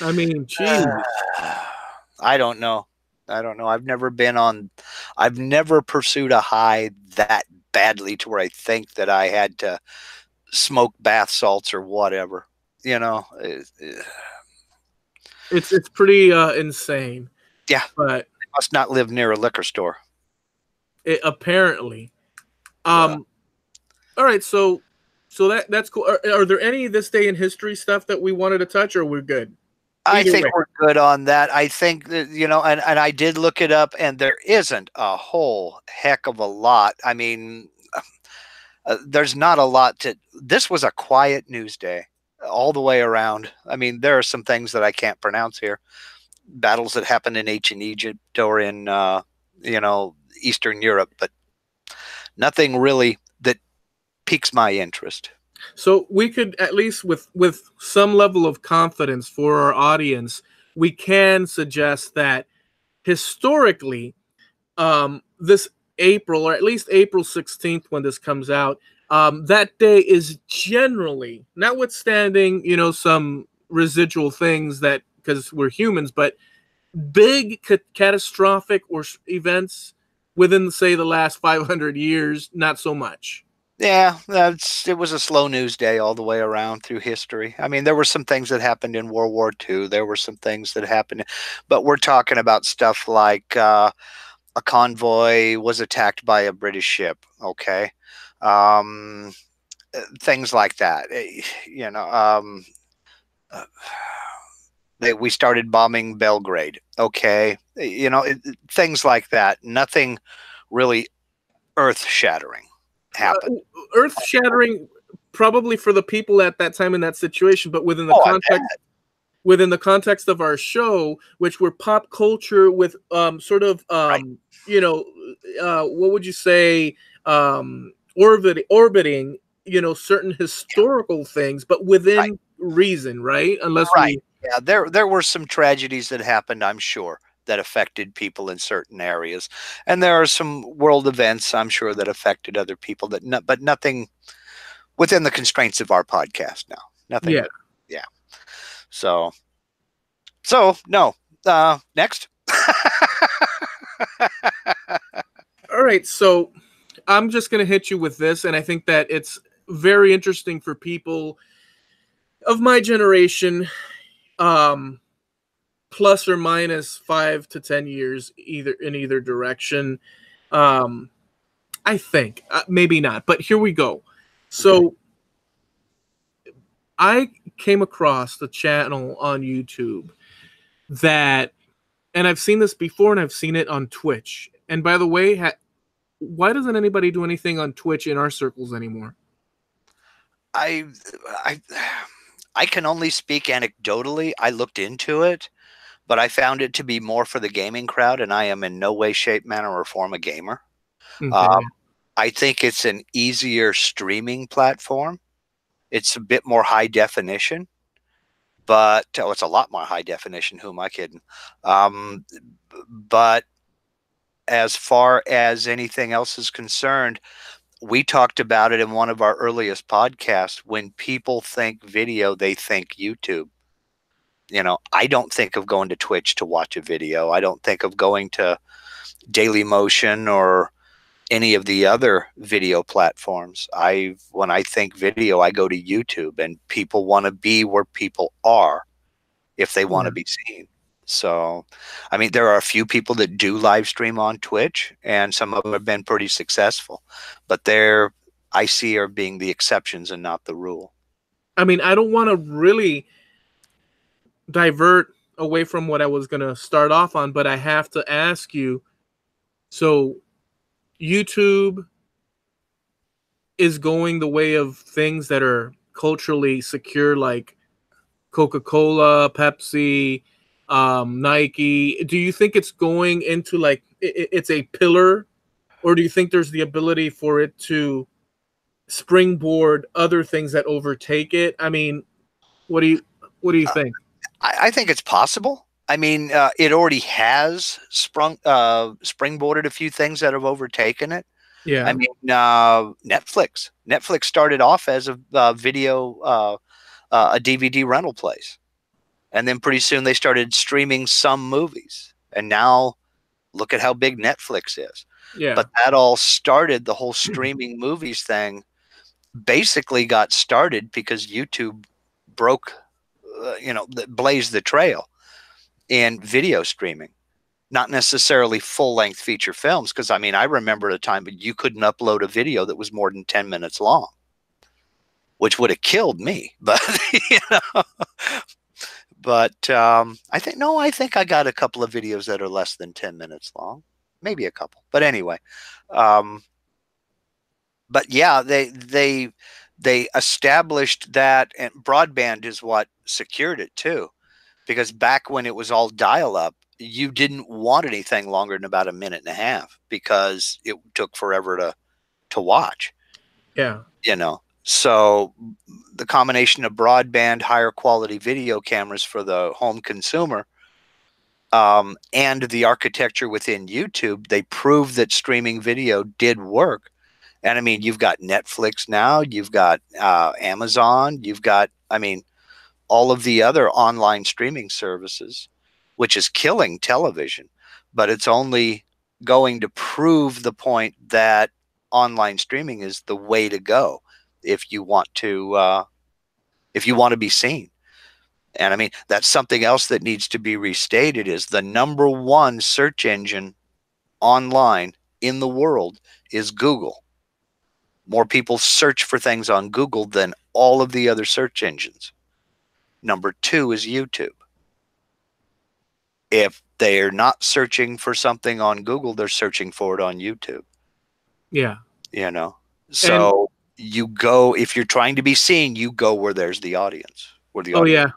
I mean, geez. I don't know. I've never pursued a high that badly to where I think that I had to smoke bath salts or whatever. It's pretty insane. Yeah, but I must not live near a liquor store. Apparently. All right, so that's cool. Are there any this day in history stuff that we wanted to touch, or we're good? I Either think way. we're good on that. I think that, and I did look it up, and there isn't a whole heck of a lot. I mean, there's not a lot to. This was a quiet news day all the way around. I mean, there are some things that I can't pronounce here. Battles that happened in ancient Egypt or in, Eastern Europe, but nothing really that piques my interest. So we could at least with some level of confidence for our audience, we can suggest that historically, this April, or at least April 16th when this comes out, that day is generally, notwithstanding, some residual things that, because we're humans, but big catastrophic or events within, say, the last 500 years, not so much. Yeah, it was a slow news day all the way around through history. I mean, there were some things that happened in World War II. There were some things that happened, but we're talking about stuff like a convoy was attacked by a British ship. Okay, um, things like that. You know, we started bombing Belgrade. Okay, things like that. Nothing really earth-shattering happened. Earth-shattering, probably for the people at that time in that situation, but within the Oh, I context bet. within the context of our show, which were pop culture with sort of Right. what would you say, orbiting certain historical things, but Right. within reason, right? Unless Right. we Yeah, there were some tragedies that happened, I'm sure, that affected people in certain areas. And there are some world events, I'm sure, that affected other people but nothing within the constraints of our podcast now. yeah. Nothing. Yeah. So no. Next. All right, so I'm just going to hit you with this, and I think that it's very interesting for people of my generation, um, plus or minus 5 to 10 years, either in either direction. Um, I think maybe not, but here we go. So I came across the channel on YouTube that, and I've seen this before, and I've seen it on Twitch. And by the way, why doesn't anybody do anything on Twitch in our circles anymore? I I I can only speak anecdotally. I looked into it, but I found it to be more for the gaming crowd, and I am in no way, shape, manner, or form a gamer. Okay. Um, I think it's an easier streaming platform. It's a bit more high definition, but it's a lot more high definition. Who am I kidding? But as far as anything else is concerned, we talked about it in one of our earliest podcasts. When people think video, they think YouTube. I don't think of going to Twitch to watch a video. I don't think of going to Daily Motion or any of the other video platforms. When I think video, I go to YouTube, and people want to be where people are if they want to be seen. So, I mean, there are a few people that do live stream on Twitch, and some of them have been pretty successful, but I see are being the exceptions and not the rule. I mean, I don't want to really divert away from what I was going to start off on, but I have to ask you, so YouTube is going the way of things that are culturally secure, like Coca-Cola, Pepsi, Nike. Do you think it's going into like it's a pillar, or do you think there's the ability for it to springboard other things that overtake it? I mean, what do you think? I think it's possible. I mean, it already has springboarded a few things that have overtaken it. Yeah. I mean, Netflix. Netflix started off as a video, a DVD rental place, and then pretty soon they started streaming some movies, and now look at how big Netflix is. Yeah. But that all started, the whole streaming movies thing basically got started because YouTube broke, blazed the trail in video streaming. Not necessarily full-length feature films, because I mean, I remember a time you couldn't upload a video that was more than 10 minutes long, which would have killed me. But But I think I got a couple of videos that are less than 10 minutes long, maybe a couple. But anyway, but yeah, they established that, and broadband is what secured it too, because back when it was all dial up, you didn't want anything longer than about a minute and a half because it took forever to watch. Yeah. So the combination of broadband, higher quality video cameras for the home consumer, and the architecture within YouTube, they proved that streaming video did work. And I mean, you've got Netflix now, you've got Amazon, you've got, all of the other online streaming services, which is killing television, but it's only going to prove the point that online streaming is the way to go if you want to be seen. And I mean, that's something else that needs to be restated, is the number one search engine online in the world is Google. More people search for things on Google than all of the other search engines. Number two is YouTube. If they're not searching for something on Google, they're searching for it on YouTube. Yeah. So you go, if you're trying to be seen, you go where there's the audience. Oh, yeah.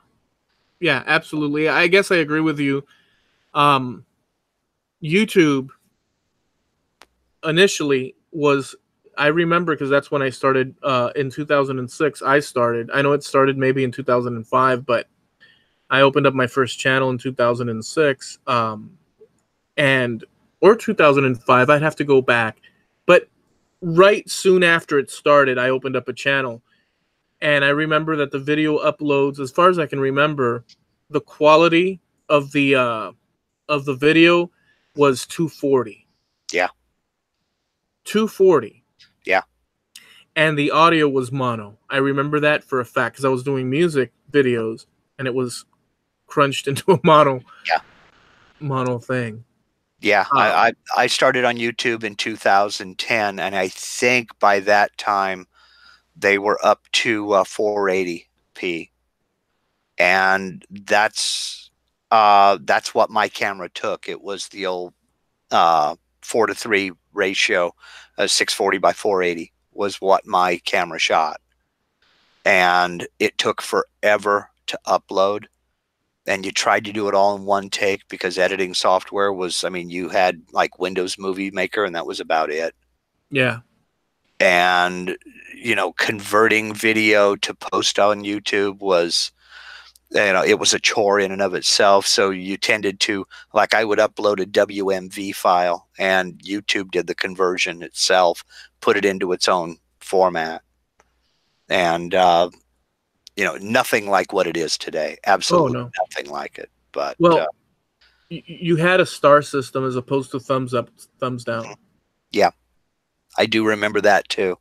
Yeah, absolutely. I guess I agree with you. YouTube initially was, I remember, because that's when I started in 2006. I know it started maybe in 2005, but I opened up my first channel in 2006 or 2005. I'd have to go back. But right soon after it started, I opened up a channel. And I remember that the video uploads, as far as I can remember, the quality of the video was 240. Yeah. 240. Yeah. And the audio was mono. I remember that for a fact because I was doing music videos and it was crunched into a mono thing. Yeah. I started on YouTube in 2010, and I think by that time they were up to 480p. And that's what my camera took. It was the old 4:3 ratio, 640 by 480 was what my camera shot. And it took forever to upload. And you tried to do it all in one take because editing software was, you had like Windows Movie Maker, and that was about it. Yeah. And, converting video to post on YouTube was, it was a chore in and of itself. So you tended to, like, I would upload a WMV file and YouTube did the conversion itself, put it into its own format. And, nothing like what it is today. Absolutely nothing like it. But you had a star system as opposed to thumbs up, thumbs down. Yeah, I do remember that too.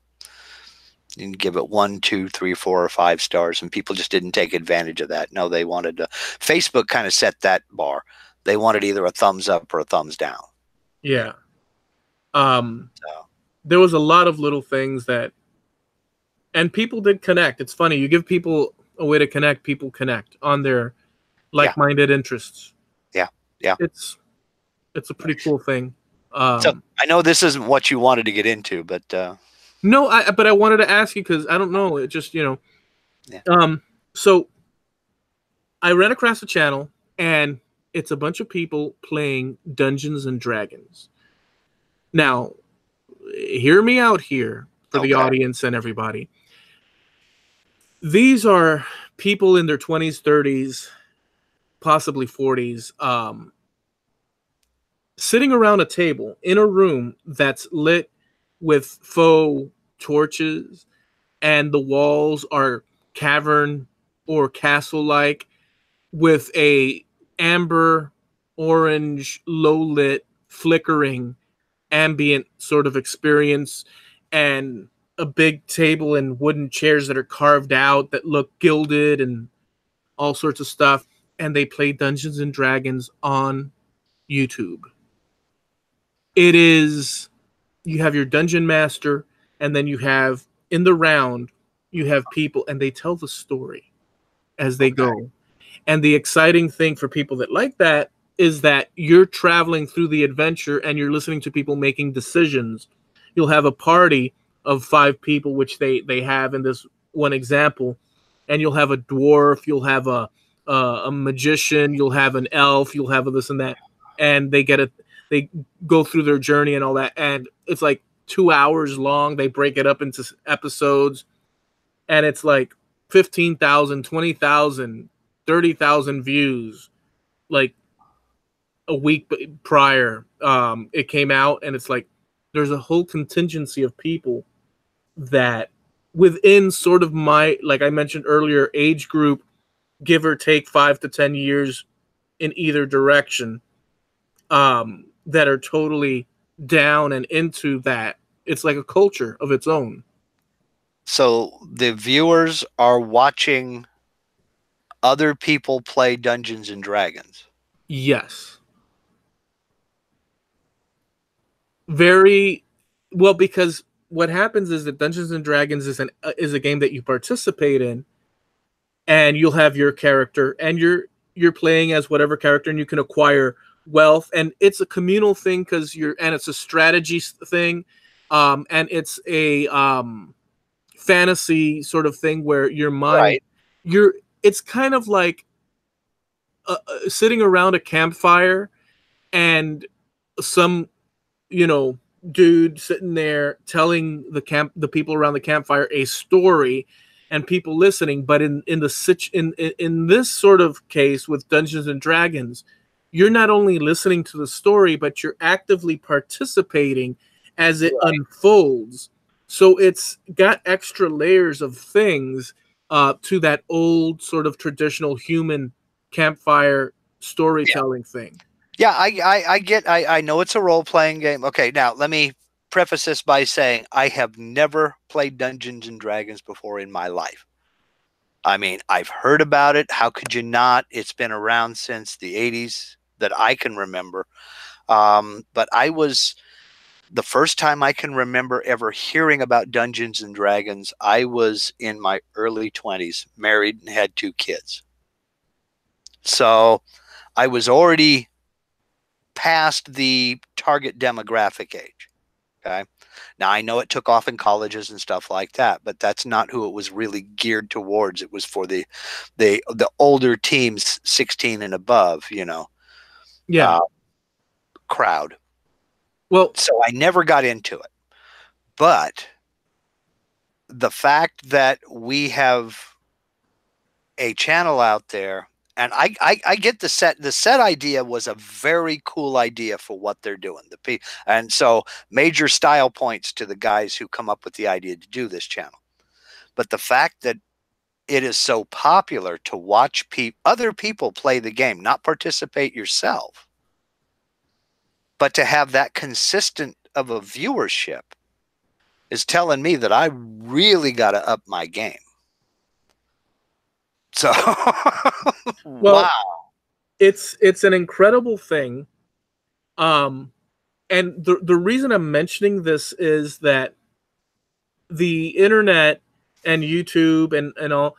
You can give it 1, 2, 3, 4, or 5 stars, and people just didn't take advantage of that. No, they wanted to. Facebook kind of set that bar. They wanted either a thumbs up or a thumbs down. Yeah. There was a lot of little things that, and people did connect. It's funny. You give people a way to connect, people connect on their like-minded interests. Yeah. Yeah. It's a pretty cool thing. So I know this isn't what you wanted to get into, but no, but I wanted to ask you because I don't know. It just, Yeah. So I ran across a channel, and it's a bunch of people playing Dungeons and Dragons. Now, hear me out here for the audience and everybody. These are people in their 20s, 30s, possibly 40s, sitting around a table in a room that's lit with faux torches, and the walls are cavern or castle-like with a amber, orange, low-lit, flickering, ambient sort of experience, and a big table and wooden chairs that are carved out that look gilded and all sorts of stuff. And they play Dungeons and Dragons on YouTube. It is, you have your dungeon master, and then you have, in the round, you have people, and they tell the story as they go. And the exciting thing for people that like that is that you're traveling through the adventure and you're listening to people making decisions. You'll have a party of 5 people, which they have in this one example, and you'll have a dwarf, you'll have a magician, you'll have an elf, you'll have a this and that, and they go through their journey and all that, and it's like 2 hours long. They break it up into episodes, and it's like 15,000, 20,000, 30,000 views, like a week prior. It came out, and it's like there's a whole contingency of people that within sort of my, like I mentioned earlier, age group, give or take 5 to 10 years in either direction, that are totally down and into that. It's like a culture of its own. So the viewers are watching other people play Dungeons and Dragons. Yes. Very well, because what happens is that Dungeons and Dragons is a game that you participate in, and you'll have your character, and you're playing as whatever character, and you can acquire wealth, and it's a communal thing because it's a strategy thing, and it's a fantasy sort of thing where your mind, Right. It's kind of like sitting around a campfire and some, dude sitting there telling the people around the campfire a story, and people listening. But in this sort of case with Dungeons and Dragons, you're not only listening to the story, but you're actively participating as it unfolds. So it's got extra layers of things to that old sort of traditional human campfire storytelling thing. Yeah, I know it's a role-playing game. Okay, now let me preface this by saying I have never played Dungeons and Dragons before in my life. I mean, I've heard about it. How could you not? It's been around since the 80s that I can remember. But the first time I can remember ever hearing about Dungeons and Dragons, I was in my early 20s, married and had 2 kids. So I was already past the target demographic age. Okay. Now I know it took off in colleges and stuff like that, but that's not who it was really geared towards. It was for the older teams, 16 and above, crowd. Well, so I never got into it, but the fact that we have a channel out there, and I get the set idea was a very cool idea for what they're doing. And so major style points to the guys who come up with the idea to do this channel. But the fact that it is so popular to watch other people play the game, not participate yourself, but to have that consistent of a viewership, is telling me that I really got to up my game. So, well, wow. It's an incredible thing. And the reason I'm mentioning this is that the internet and YouTube and all,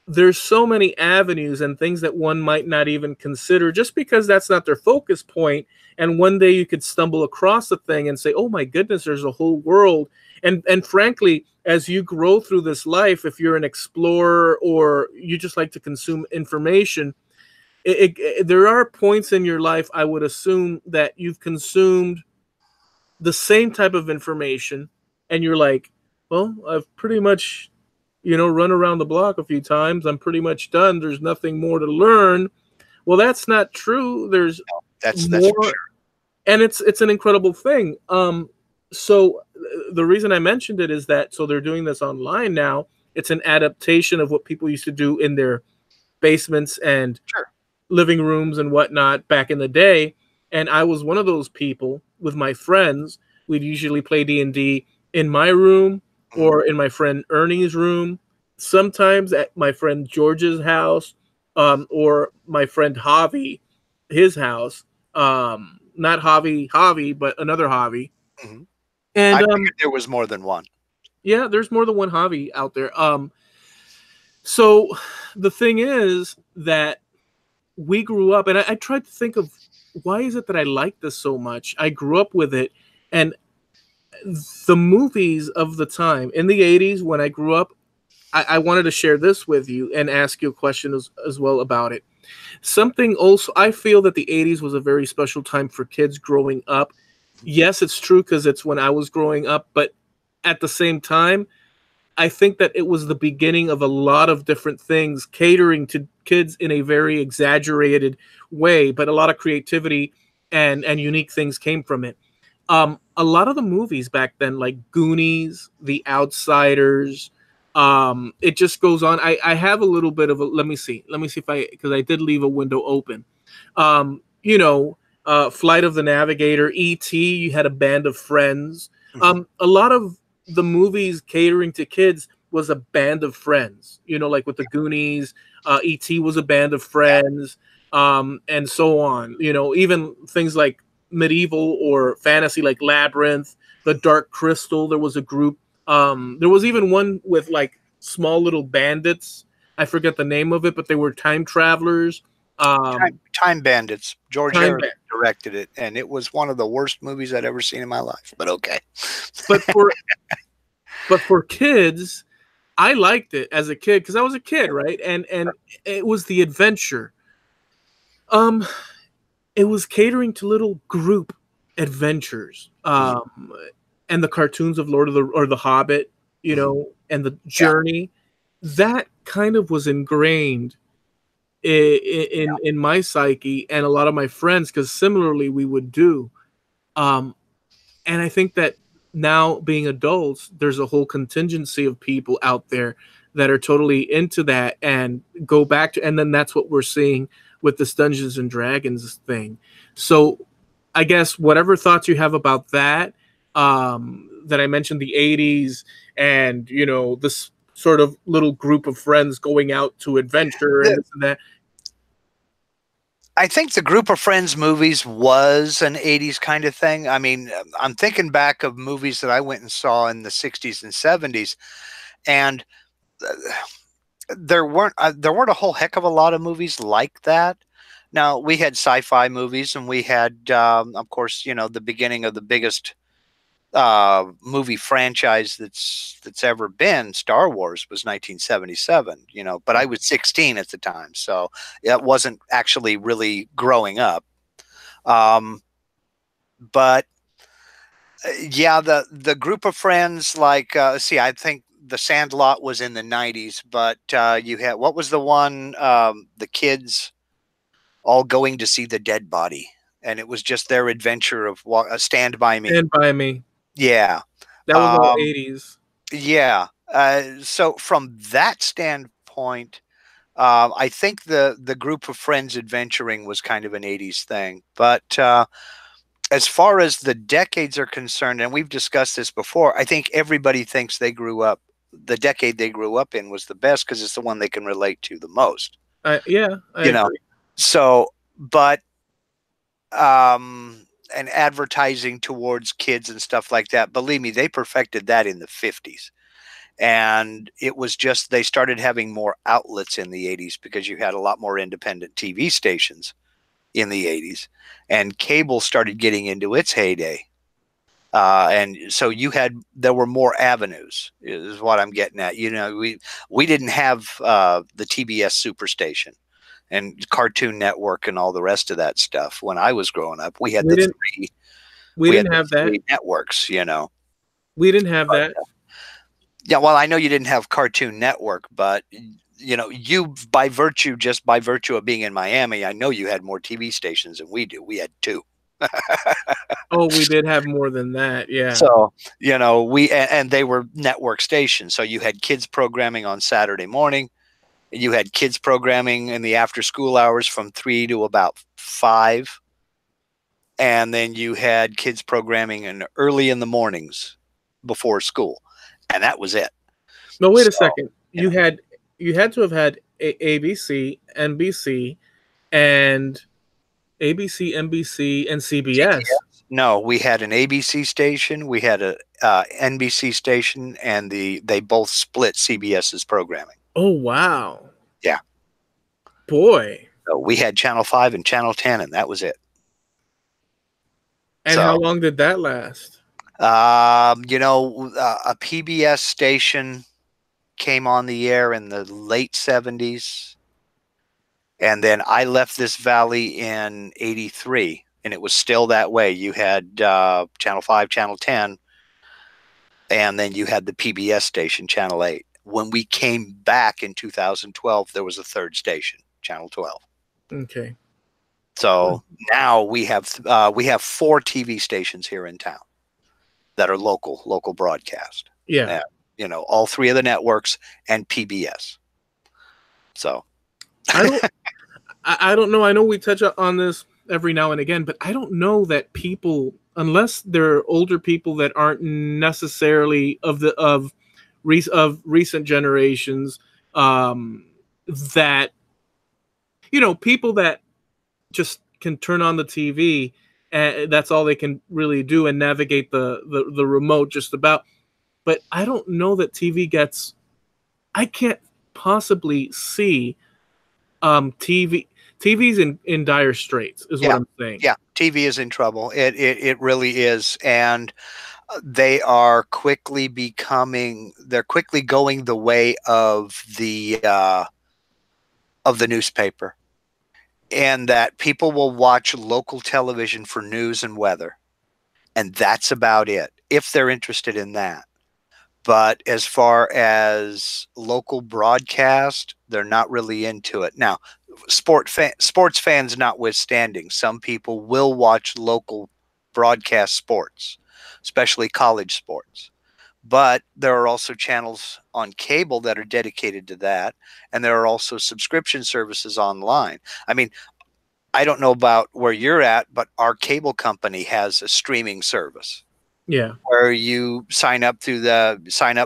there's so many avenues and things that one might not even consider just because that's not their focus point. And one day you could stumble across a thing and say, oh my goodness, there's a whole world. And frankly, as you grow through this life, if you're an explorer or you just like to consume information, there are points in your life, I would assume, that you've consumed the same type of information and you're like, well, I've pretty much, run around the block a few times. I'm pretty much done. There's nothing more to learn. Well, that's not true. There's that's more, for sure. And it's an incredible thing. So the reason I mentioned it is that, so they're doing this online now. It's an adaptation of what people used to do in their basements and living rooms and whatnot back in the day. And I was one of those people with my friends. We'd usually play D&D in my room or in my friend Ernie's room, sometimes at my friend George's house, or my friend Javi, his house. Not Javi, but another Javi. Mm-hmm. And I figured there was more than one. Yeah, there's more than one Javi out there. So the thing is that we grew up, and I tried to think of why is it that I like this so much. I grew up with it, and the movies of the time in the 80s when I grew up, I wanted to share this with you and ask you a question as well about it. Something also, I feel that the 80s was a very special time for kids growing up. Yes, it's true because it's when I was growing up, but at the same time, I think that it was the beginning of a lot of different things catering to kids in a very exaggerated way, but a lot of creativity and unique things came from it. A lot of the movies back then, like Goonies, The Outsiders, it just goes on. I have a little bit of a, let me see if I, because I did leave a window open. You know, Flight of the Navigator, E.T., you had a band of friends. A lot of the movies catering to kids was a band of friends, you know, like with the Goonies, E.T. was a band of friends, and so on. You know, even things like medieval or fantasy like Labyrinth, The Dark Crystal, there was a group. There was even one with like small little bandits. I forget the name of it, but they were time travelers. Time Bandits. George Time Harrison directed it, and it was one of the worst movies I'd ever seen in my life. But okay. But for kids, I liked it as a kid because I was a kid, right? And it was the adventure. Um, it was catering to little group adventures. And the cartoons of Lord of the Hobbit, you know, and the Journey. That kind of was ingrained in my psyche and a lot of my friends because similarly we would do. And I think that now being adults, there's a whole contingency of people out there that are totally into that and go back to, and then that's what we're seeing with this Dungeons and Dragons thing. So I guess whatever thoughts you have about that, that I mentioned the 80s and, you know, this sort of little group of friends going out to adventure and this and that. I think the Group of Friends movies was an 80s kind of thing. I mean, I'm thinking back of movies that I went and saw in the 60s and 70s, and there weren't a whole heck of a lot of movies like that. Now, we had sci-fi movies, and we had, of course, you know, the beginning of the biggest movie franchise that's ever been, Star Wars, was 1977, you know, but I was 16 at the time, so it wasn't actually really growing up. But yeah, the Group of Friends, like, I think The Sandlot was in the 90s, but you had, what was the one, the kids all going to see the dead body, and it was just their adventure of Stand By Me. Stand By Me. Yeah. That was all 80s. Yeah. So from that standpoint, I think the Group of Friends adventuring was kind of an 80s thing. But as far as the decades are concerned, and we've discussed this before, I think everybody thinks the decade they grew up in was the best because it's the one they can relate to the most. I agree. So, but and advertising towards kids and stuff like that, believe me, they perfected that in the 50s. And it was just, they started having more outlets in the 80s because you had a lot more independent TV stations in the 80s, and cable started getting into its heyday. And so there were more avenues, is what I'm getting at. You know, we didn't have the TBS Superstation and Cartoon Network and all the rest of that stuff when I was growing up. We had we didn't have that. Three networks, you know. We didn't have that. Yeah, well, I know you didn't have Cartoon Network, but you know, by virtue of being in Miami, I know you had more TV stations than we do. We had 2. Oh, we did have more than that, yeah. So, you know, and they were network stations. So you had kids programming on Saturday morning. You had kids programming in the after school hours from 3 to about 5. And then you had kids programming early in the mornings before school. And that was it. No, wait a second. You had to have had ABC, NBC, and ABC, NBC, and CBS. No, we had an ABC station, we had a NBC station, and they both split CBS's programming. Oh, wow. Yeah. Boy. So we had Channel 5 and Channel 10, and that was it. And how long did that last? A PBS station came on the air in the late 70s. And then I left this valley in 83, and it was still that way. You had Channel 5, Channel 10, and then you had the PBS station, Channel 8. When we came back in 2012, there was a third station, Channel 12. Okay. So now we have 4 TV stations here in town that are local broadcast. Yeah. And, all 3 of the networks and PBS. So I don't know. I know we touch on this every now and again, but I don't know that people, unless they're older people that aren't necessarily of recent generations, that people that just can turn on the TV and that's all they can really do and navigate the remote just about. But I don't know that I can't possibly see TV's in dire straits is what I'm saying. Yeah, TV is in trouble. It really is. And they are quickly going the way of the newspaper. And that people will watch local television for news and weather. And that's about it, if they're interested in that. But as far as local broadcast, they're not really into it. Now, sports fans notwithstanding, some people will watch local broadcast sports, especially college sports. But there are also channels on cable that are dedicated to that. And there are also subscription services online. I mean, I don't know about where you're at, but our cable company has a streaming service. Yeah. Where you sign up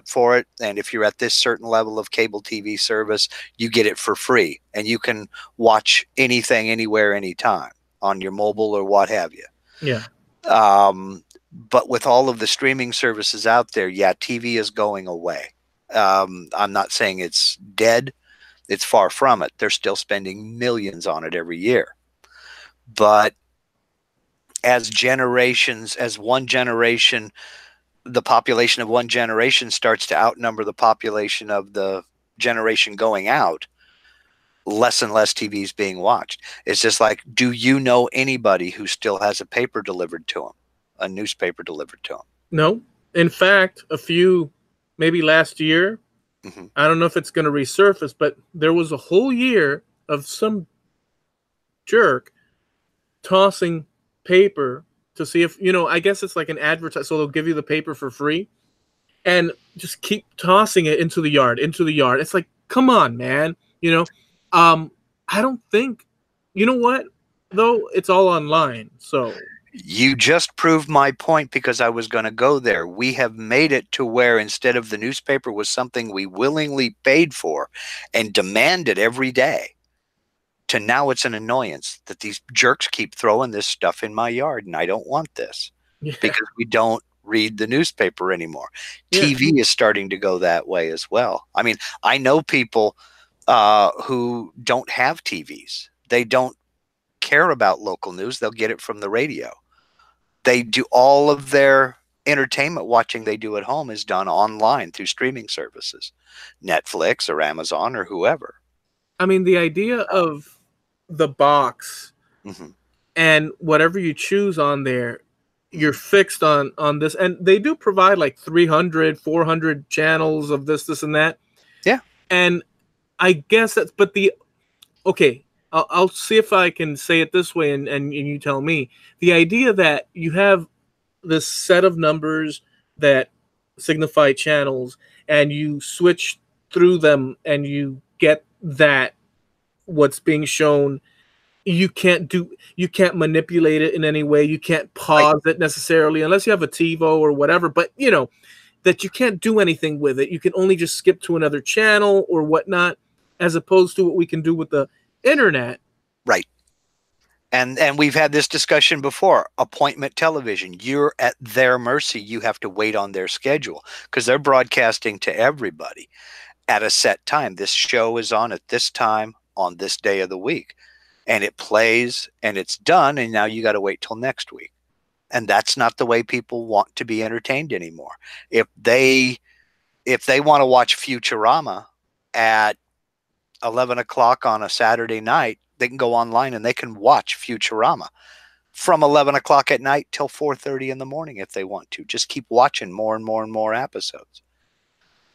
for it. And if you're at this certain level of cable TV service, you get it for free. And you can watch anything, anywhere, anytime on your mobile or what have you. Yeah. But with all of the streaming services out there, TV is going away. I'm not saying it's dead. It's far from it. They're still spending millions on it every year. But as one generation, the population of one generation starts to outnumber the population of the generation going out, less and less TV is being watched. It's just like, do you know anybody who still has a paper delivered to them, a newspaper delivered to them? No. In fact, maybe last year, I don't know if it's going to resurface, but there was a whole year of some jerk tossing paper to see if, I guess it's like an advertise. So they'll give you the paper for free and just keep tossing it into the yard. It's like, come on, man. I don't think, what though, it's all online. So you just proved my point, because I was going to go there. We have made it to where instead of the newspaper was something we willingly paid for and demanded every day, to now it's an annoyance that these jerks keep throwing this stuff in my yard, and I don't want this because we don't read the newspaper anymore. TV is starting to go that way as well. I mean, I know people who don't have TVs. They don't care about local news. They'll get it from the radio. They do all of their entertainment watching they do at home is done online through streaming services, Netflix or Amazon or whoever. I mean, the idea of the box and whatever you choose on there, you're fixed on this. And they do provide like 300, 400 channels of this and that. Yeah. And I guess I'll see if I can say it this way and you tell me. The idea that you have this set of numbers that signify channels and you switch through them and you get what's being shown. You can't manipulate it in any way. You can't pause it necessarily unless you have a TiVo or whatever, but that you can't do anything with it. You can only just skip to another channel or whatnot, as opposed to what we can do with the internet. Right. And we've had this discussion before. Appointment television, you're at their mercy. You have to wait on their schedule because they're broadcasting to everybody at a set time. This show is on at this time on this day of the week. and it plays and it's done, and now you got to wait till next week. And that's not the way people want to be entertained anymore. If they want to watch Futurama at 11 o'clock on a Saturday night, they can go online and they can watch Futurama from 11 o'clock at night till 4:30 in the morning if they want to. Just keep watching more and more and more episodes.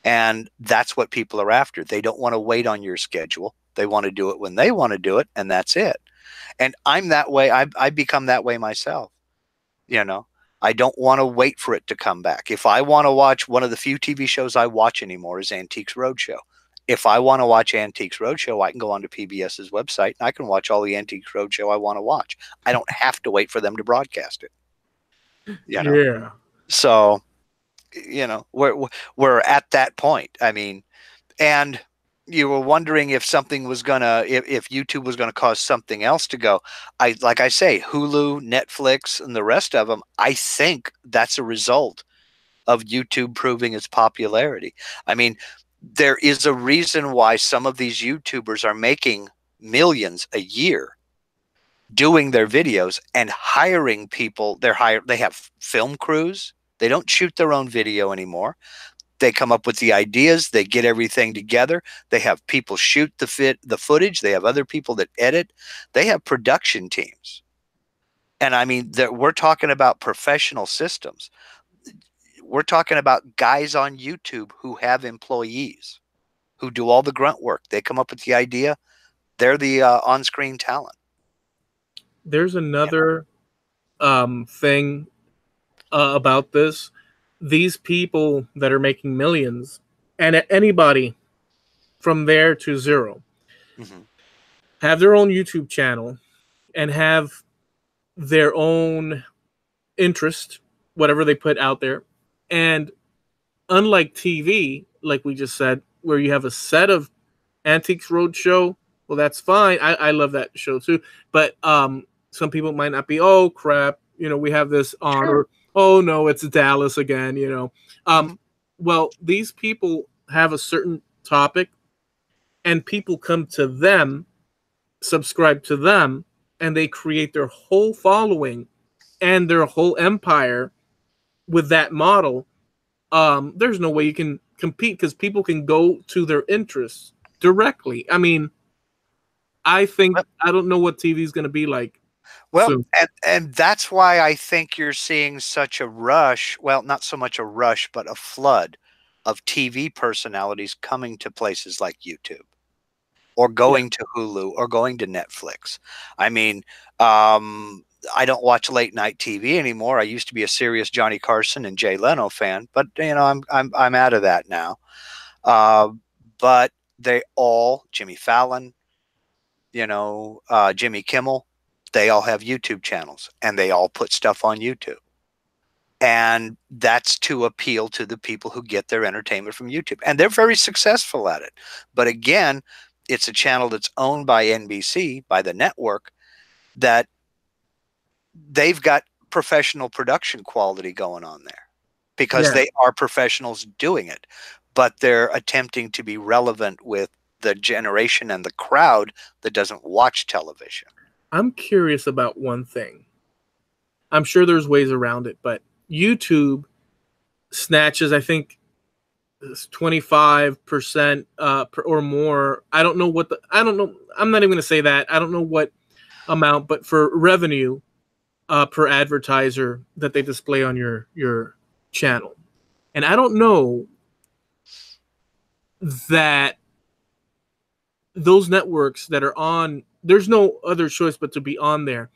And that's what people are after. They don't want to wait on your schedule. They want to do it when they want to do it, and that's it. And I'm that way. I've become that way myself. You know, I don't want to wait for it to come back. If I want to watch, one of the few TV shows I watch anymore is Antiques Roadshow. If I want to watch Antiques Roadshow, I can go onto PBS's website and I can watch all the Antiques Roadshow I want to watch. I don't have to wait for them to broadcast it. You know? Yeah. So, you know, we're at that point. I mean, and you were wondering if something was gonna, if YouTube was gonna cause something else to go. Like I say, Hulu, Netflix, and the rest of them, I think that's a result of YouTube proving its popularity. I mean, there is a reason why some of these YouTubers are making millions a year doing their videos and hiring people. They have film crews. They don't shoot their own video anymore. They come up with the ideas. They get everything together. They have people shoot the footage. They have other people that edit. They have production teams. And I mean, we're talking about professional systems. We're talking about guys on YouTube who have employees who do all the grunt work. They come up with the idea. They're the on-screen talent. There's another thing about this. These people that are making millions, and anybody from there to zero, have their own YouTube channel and have their own interest, whatever they put out there. And unlike TV, like we just said, where you have a set of Antiques Roadshow, well, that's fine. I love that show too. But some people might not be, oh, crap, we have this on, or, oh, no, it's Dallas again, Well, these people have a certain topic, and people come to them, subscribe to them, and they create their whole following and their whole empire with that model. There's no way you can compete because people can go to their interests directly. I mean, I don't know what TV is going to be like. Well, and that's why I think you're seeing such a rush. Well, not so much a rush, but a flood of TV personalities coming to places like YouTube or going to Hulu or going to Netflix. I mean, I don't watch late night TV anymore. I used to be a serious Johnny Carson and Jay Leno fan, but I'm out of that now. But they all, Jimmy Fallon, Jimmy Kimmel, they all have YouTube channels and they all put stuff on YouTube. And that's to appeal to the people who get their entertainment from YouTube. And they're very successful at it. But again, it's a channel that's owned by NBC, by the network, that they've got professional production quality going on there because they are professionals doing it. But they're attempting to be relevant with the generation and the crowd that doesn't watch television. I'm curious about one thing. I'm sure there's ways around it, but YouTube snatches, I think, 25% or more. I don't know. I'm not even going to say that. I don't know what amount, but for revenue per advertiser that they display on your channel. And I don't know that those networks that are on, there's no other choice but to be on there.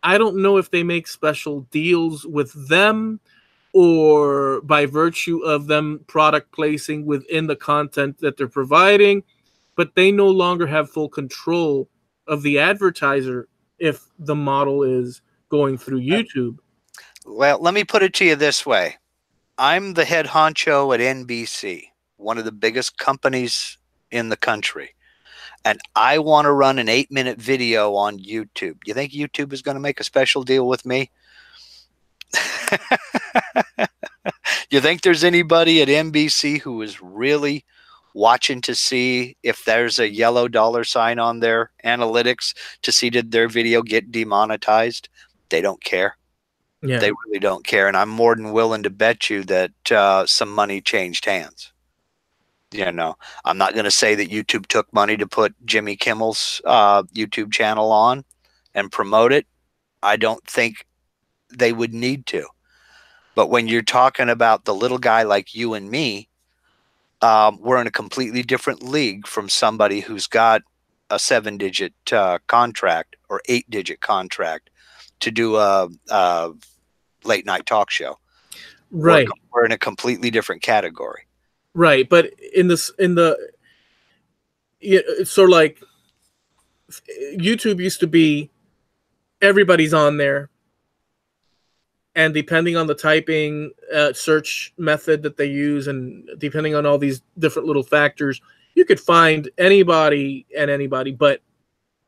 I don't know if they make special deals with them or by virtue of them product placing within the content that they're providing, but they no longer have full control of the advertiser if the model is going through YouTube. Well, let me put it to you this way. I'm the head honcho at NBC, one of the biggest companies in the country. And I want to run an 8-minute video on YouTube. You think YouTube is going to make a special deal with me? You think there's anybody at NBC who is really watching to see if there's a yellow $sign on their analytics to see did their video get demonetized. They don't care. Yeah. They really don't care. And I'm more than willing to bet you that some money changed hands. You know, I'm not going to say that YouTube took money to put Jimmy Kimmel's YouTube channel on and promote it. I don't think they would need to. But when you're talking about the little guy like you and me, we're in a completely different league from somebody who's got a 7-digit contract or 8-digit contract to do a late night talk show. Right. We're in a completely different category. Right. But it's sort of like YouTube used to be everybody's on there. And depending on the typing search method that they use, and depending on all these different little factors, you could find anybody and anybody. But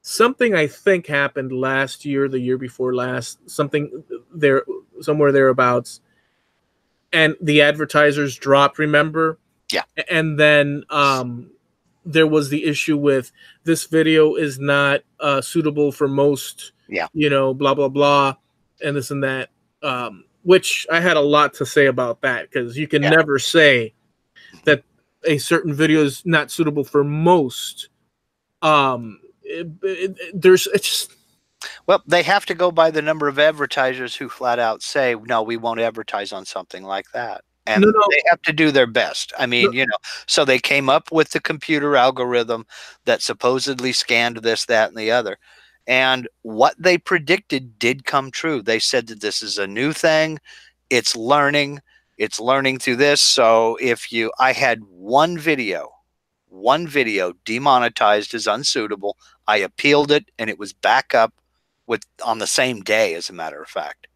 something I think happened last year, the year before last, something there, somewhere thereabouts, and the advertisers dropped, remember? Yeah. And then there was the issue with this video is not suitable for most, blah, blah, blah, and this and that. Which I had a lot to say about that, because you can never say that a certain video is not suitable for most. Well, they have to go by the number of advertisers who flat out say, no, we won't advertise on something like that. And they have to do their best. I mean, so they came up with the computer algorithm that supposedly scanned this, that, and the other. And what they predicted did come true. They said that this is a new thing. It's learning through this. So I had one video demonetized as unsuitable. I appealed it, and it was back up on the same day, as a matter of fact.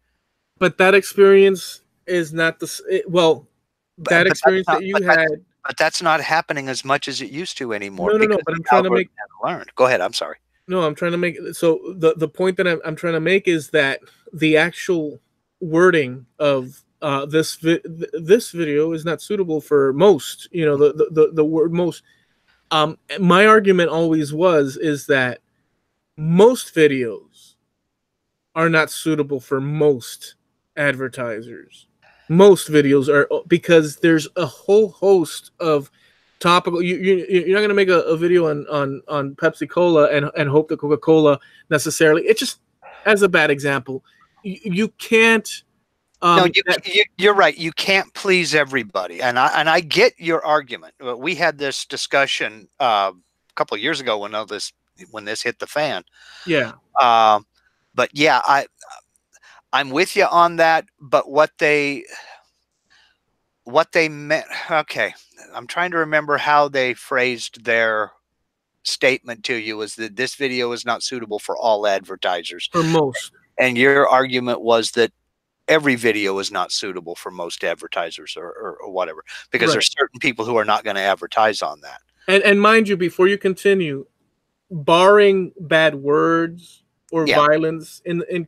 But that experience is not that experience that you had. But that's not happening as much as it used to anymore. No. But I'm trying to make. Learned. Go ahead. I'm sorry. No, I'm trying to make. So the point that I'm trying to make is that the actual wording of this video is not suitable for most. The word most. My argument always is that most videos are not suitable for most advertisers. Most videos are, because there's a whole host of topical. You're not going to make a video on Pepsi Cola and hope that Coca-Cola necessarily. It just, as a bad example, you can't. No, you're right. You can't please everybody, and I get your argument. We had this discussion a couple of years ago when this hit the fan. Yeah. But yeah, I'm with you on that. But what they meant. Okay, I'm trying to remember how they phrased their statement to you, was that this video is not suitable for all advertisers. For most. And your argument was that every video is not suitable for most advertisers or whatever, because there's certain people who are not going to advertise on that. And mind you, before you continue, barring bad words or violence in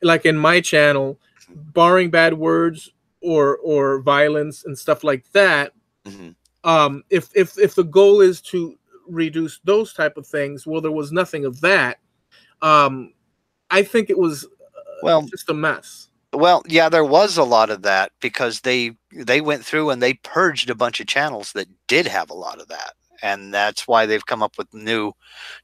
like in my channel, barring bad words or violence and stuff like that, if the goal is to reduce those type of things, well, there was nothing of that. I think it was just a mess. Well, yeah, there was a lot of that, because they went through and they purged a bunch of channels that did have a lot of that. And that's why they've come up with new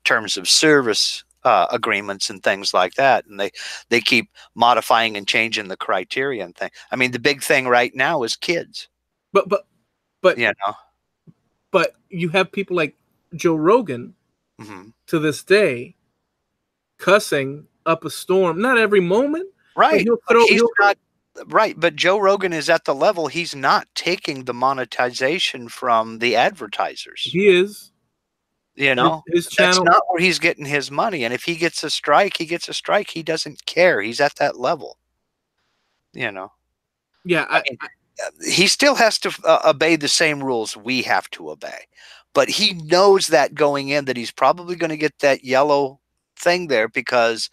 terms of service agreements and things like that. And they keep modifying and changing the criteria and thing. I mean, the big thing right now is kids. But but you have people like Joe Rogan to this day cussing up a storm. Not every moment. Right. Right. But Joe Rogan is at the level, he's not taking the monetization from the advertisers. He is. His channel, that's not where he's getting his money. And if he gets a strike, he gets a strike. He doesn't care. He's at that level. Yeah. He still has to obey the same rules we have to obey. But he knows that going in, that he's probably going to get that yellow thing there, because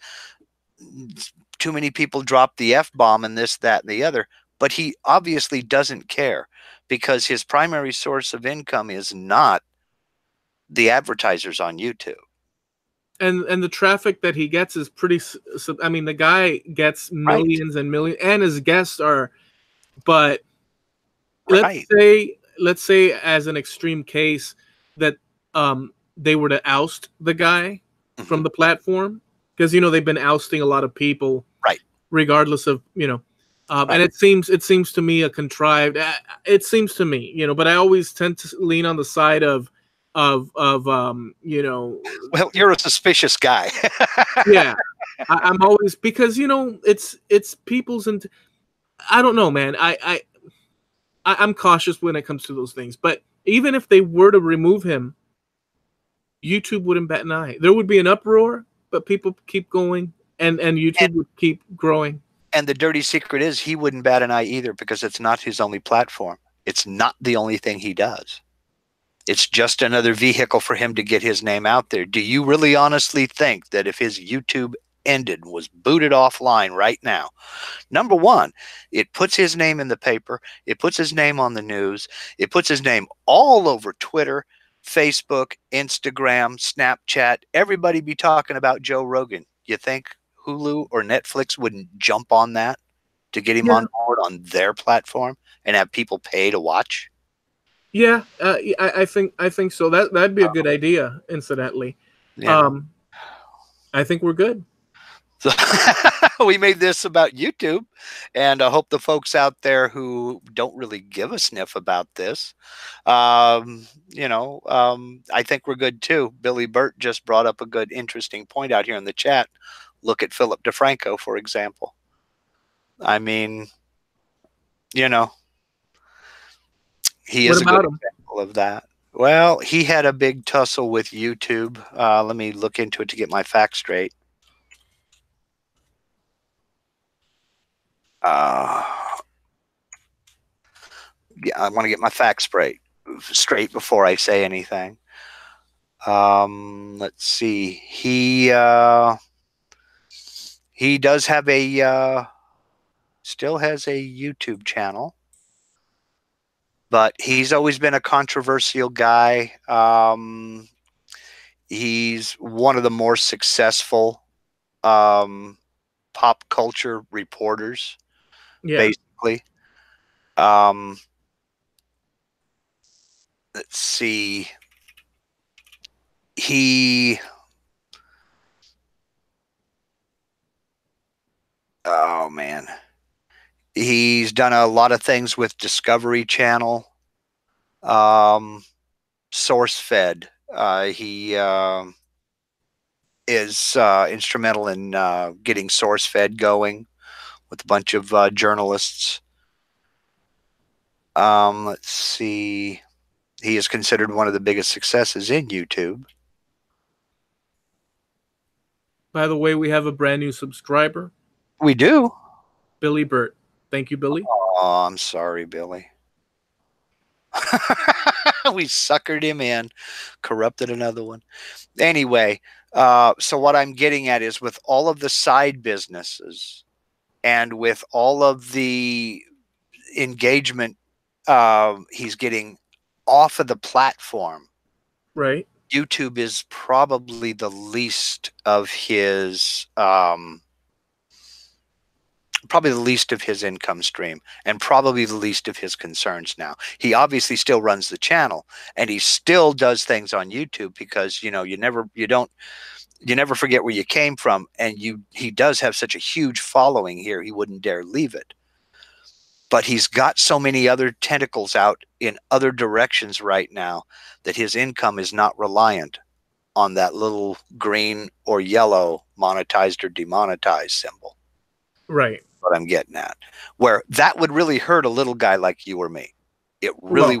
too many people drop the F-bomb and this, that, and the other. But he obviously doesn't care, because his primary source of income is not the advertisers on YouTube. And the traffic that he gets is pretty. I mean, the guy gets millions and millions, and his guests are. But Right. let's say as an extreme case that they were to oust the guy from the platform, because they've been ousting a lot of people, right, regardless of right. And it seems to me a contrived. It seems to me, but I always tend to lean on the side of well, you're a suspicious guy. Yeah, I'm always, because it's people's, and I don't know, man. I'm cautious when it comes to those things. But even if they were to remove him, YouTube wouldn't bat an eye. There would be an uproar, but people keep going, and YouTube would keep growing. And the dirty secret is he wouldn't bat an eye either, because it's not his only platform. It's not the only thing he does. It's just another vehicle for him to get his name out there. Do you really honestly think that if his YouTube ended, was booted offline right now, number one, it puts his name in the paper, it puts his name on the news, it puts his name all over Twitter, Facebook, Instagram, Snapchat, everybody be talking about Joe Rogan. You think Hulu or Netflix wouldn't jump on that to get him on board on their platform and have people pay to watch? Yeah, I think so. That'd be a good idea. Incidentally, I think we're good. So we made this about YouTube, and I hope the folks out there who don't really give a sniff about this, I think we're good too. Billy Burt just brought up a good, interesting point out here in the chat. Look at Philip DeFranco, for example. I mean, he is a good example of that. Well, he had a big tussle with YouTube. Let me look into it to get my facts straight. Yeah, I want to get my facts straight before I say anything. Let's see. He does have still has a YouTube channel, but he's always been a controversial guy. He's one of the more successful pop culture reporters, basically. Let's see. Oh man, he's done a lot of things with Discovery Channel, SourceFed. He is instrumental in getting SourceFed going with a bunch of journalists. Let's see. He is considered one of the biggest successes in YouTube. By the way, we have a brand new subscriber. We do. Billy Burt. Thank you, Billy. Oh, I'm sorry, Billy. We suckered him in, corrupted another one. Anyway, so what I'm getting at is, with all of the side businesses and with all of the engagement he's getting off of the platform, right? YouTube is probably the least of his income stream, and probably the least of his concerns now. He obviously still runs the channel, and he still does things on YouTube, because you never forget where you came from, and he does have such a huge following here, he wouldn't dare leave it. But he's got so many other tentacles out in other directions right now that his income is not reliant on that little green or yellow monetized or demonetized symbol. Right. What I'm getting at, where that would really hurt a little guy like you or me. It really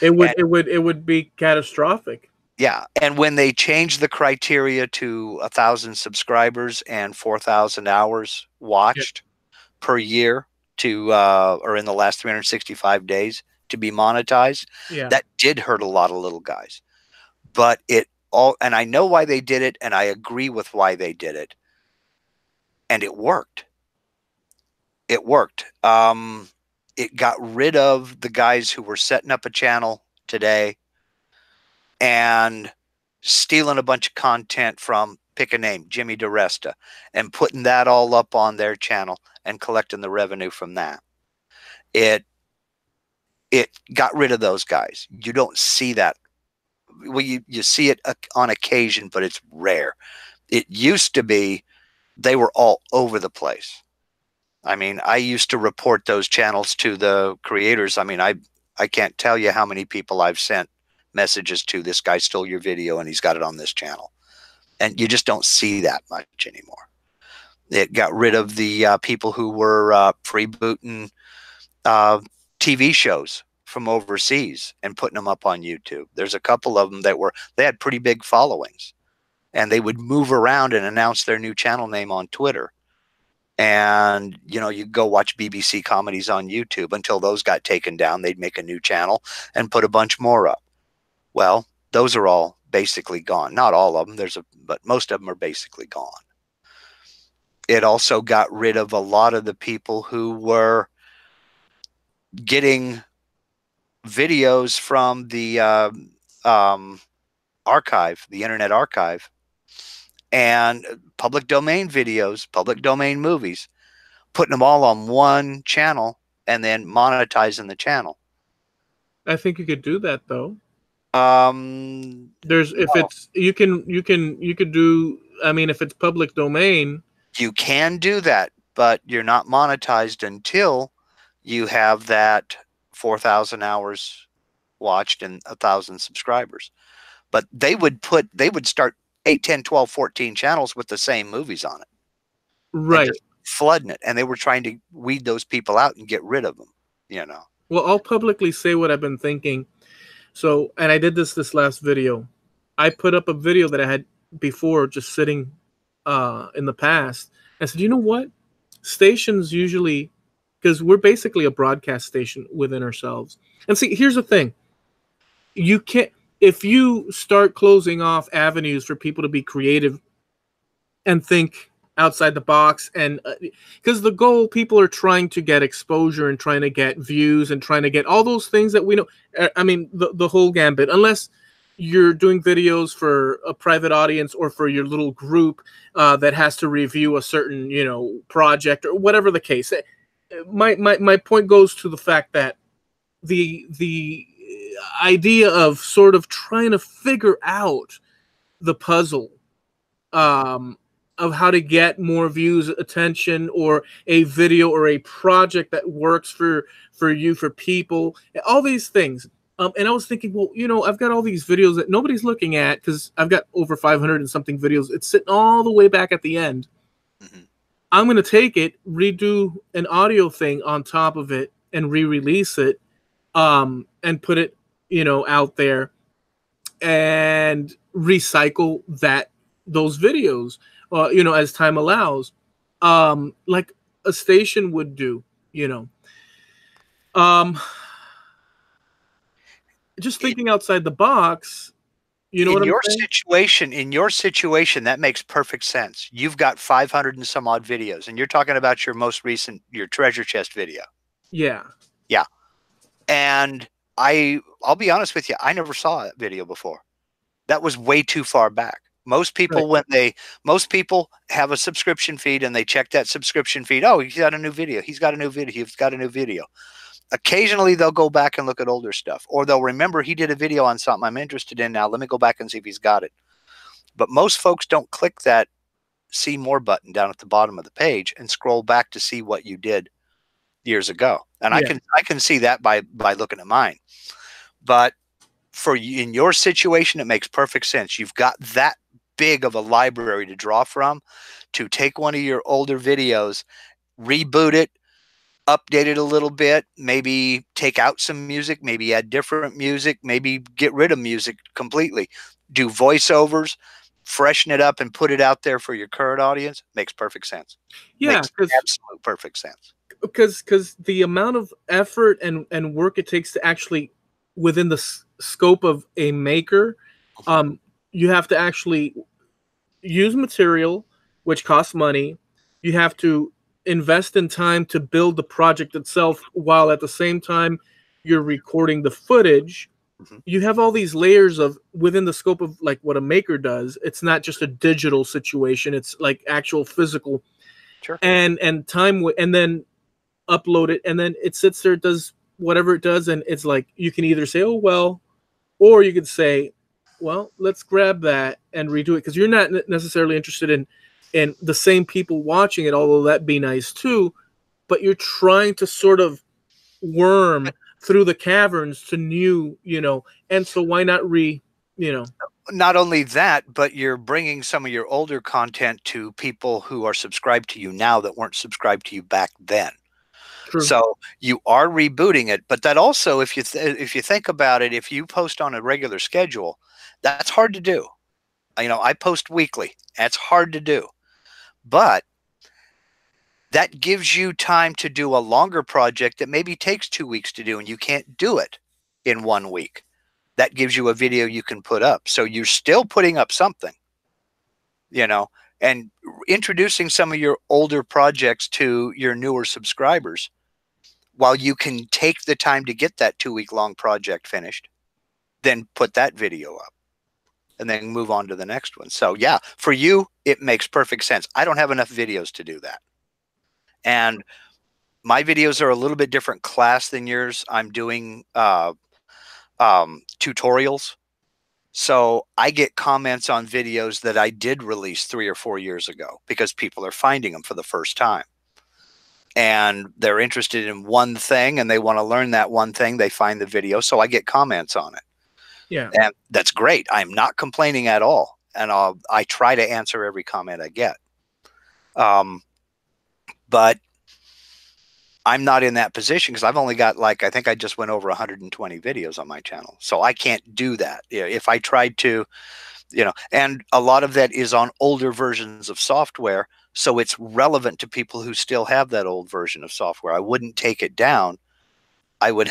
would. It would be catastrophic. Yeah. And when they changed the criteria to 1,000 subscribers and 4,000 hours watched per year or in the last 365 days to be monetized, that did hurt a lot of little guys. But and I know why they did it, and I agree with why they did it. And it worked. It worked. it got rid of the guys who were setting up a channel today and stealing a bunch of content from, pick a name, Jimmy DiResta, and putting that all up on their channel and collecting the revenue from that. It got rid of those guys. You don't see that. Well, you see it on occasion, but it's rare. It used to be they were all over the place. I mean, I used to report those channels to the creators. I mean, I can't tell you how many people I've sent messages to. This guy stole your video and he's got it on this channel. And you just don't see that much anymore. It got rid of the people who were freebooting TV shows from overseas and putting them up on YouTube. There's a couple of them that they had pretty big followings, and they would move around and announce their new channel name on Twitter. And, you know, you go watch BBC comedies on YouTube until those got taken down. They'd make a new channel and put a bunch more up. Well, those are all basically gone. Not all of them. But most of them are basically gone. It also got rid of a lot of the people who were getting videos from the archive, the Internet Archive, and public domain videos, public domain movies, putting them all on one channel and then monetizing the channel. I think you could do that though. There's if it's you could do. I mean, if it's public domain, you can do that, but you're not monetized until you have that 4,000 hours watched and 1,000 subscribers. But they would start 8, 10, 12, 14 channels with the same movies on it. Right. Flooding it. And they were trying to weed those people out and get rid of them, you know. Well, I'll publicly say what I've been thinking. So, and I did this last video. I put up a video that I had before just sitting in the past. I said, you know what? Stations usually, because we're basically a broadcast station within ourselves. And see, here's the thing. You can't, if you start closing off avenues for people to be creative and think outside the box, and because the goal, people are trying to get exposure and trying to get views and trying to get all those things that we know. I mean, the whole gambit, unless you're doing videos for a private audience or for your little group that has to review a certain, you know, project or whatever the case. My point goes to the fact that the idea of sort of trying to figure out the puzzle of how to get more views, attention, or a video or a project that works for you, for people, all these things. And I was thinking, well, you know, I've got all these videos that nobody's looking at because I've got over 500 and something videos. It's sitting all the way back at the end. Mm-hmm. I'm going to take it, redo an audio thing on top of it, and re-release it, and put it, you know, out there, and recycle those videos, you know, as time allows, like a station would do, you know. Just thinking outside the box, you know, in your situation, that makes perfect sense. You've got 500 and some odd videos, and you're talking about your most recent, your treasure chest video. Yeah. Yeah. And I'll be honest with you, I never saw that video before. That was way too far back. Most people, right, most people have a subscription feed and they check that subscription feed. Oh, he's got a new video. He's got a new video. He's got a new video. Occasionally they'll go back and look at older stuff, or they'll remember he did a video on something I'm interested in now. Let me go back and see if he's got it. But most folks don't click that see more button down at the bottom of the page and scroll back to see what you did years ago. And yeah, I can see that by looking at mine. But for you, in your situation, it makes perfect sense. You've got that big of a library to draw from, to take one of your older videos, reboot it, update it a little bit, maybe take out some music, maybe add different music, maybe get rid of music completely, do voiceovers, freshen it up and put it out there for your current audience. Makes perfect sense. Yeah, makes absolute perfect sense. Because the amount of effort and work it takes to actually, within the scope of a maker, you have to actually use material, which costs money. You have to invest in time to build the project itself while at the same time you're recording the footage. You have all these layers of within the scope of like what a maker does. It's not just a digital situation. It's like actual physical. Sure. And time and then upload it, and then it sits there, does whatever it does, and it's like you can either say, oh well, or you could say, well, let's grab that and redo it, because you're not necessarily interested in the same people watching it, although that'd be nice too, but you're trying to sort of worm through the caverns to new, and so why not Not only that, but you're bringing some of your older content to people who are subscribed to you now that weren't subscribed to you back then. True. So you are rebooting it, but that also, if you think about it, if you post on a regular schedule, that's hard to do. I post weekly. That's hard to do, but that gives you time to do a longer project that maybe takes 2 weeks to do, and you can't do it in 1 week. That gives you a video you can put up. So you're still putting up something, and introducing some of your older projects to your newer subscribers while you can take the time to get that 2-week-long project finished, then put that video up and then move on to the next one. So yeah, for you, it makes perfect sense. I don't have enough videos to do that. And my videos are a little bit different class than yours. I'm doing tutorials. So I get comments on videos that I did release 3 or 4 years ago because people are finding them for the first time. And they're interested in one thing and they want to learn that one thing. They find the video. So I get comments on it. Yeah. And that's great. I'm not complaining at all. And I try to answer every comment I get. But I'm not in that position because I've only got I think I just went over 120 videos on my channel. So I can't do that. If I tried to, and a lot of that is on older versions of software. So it's relevant to people who still have that old version of software. I wouldn't take it down. I would,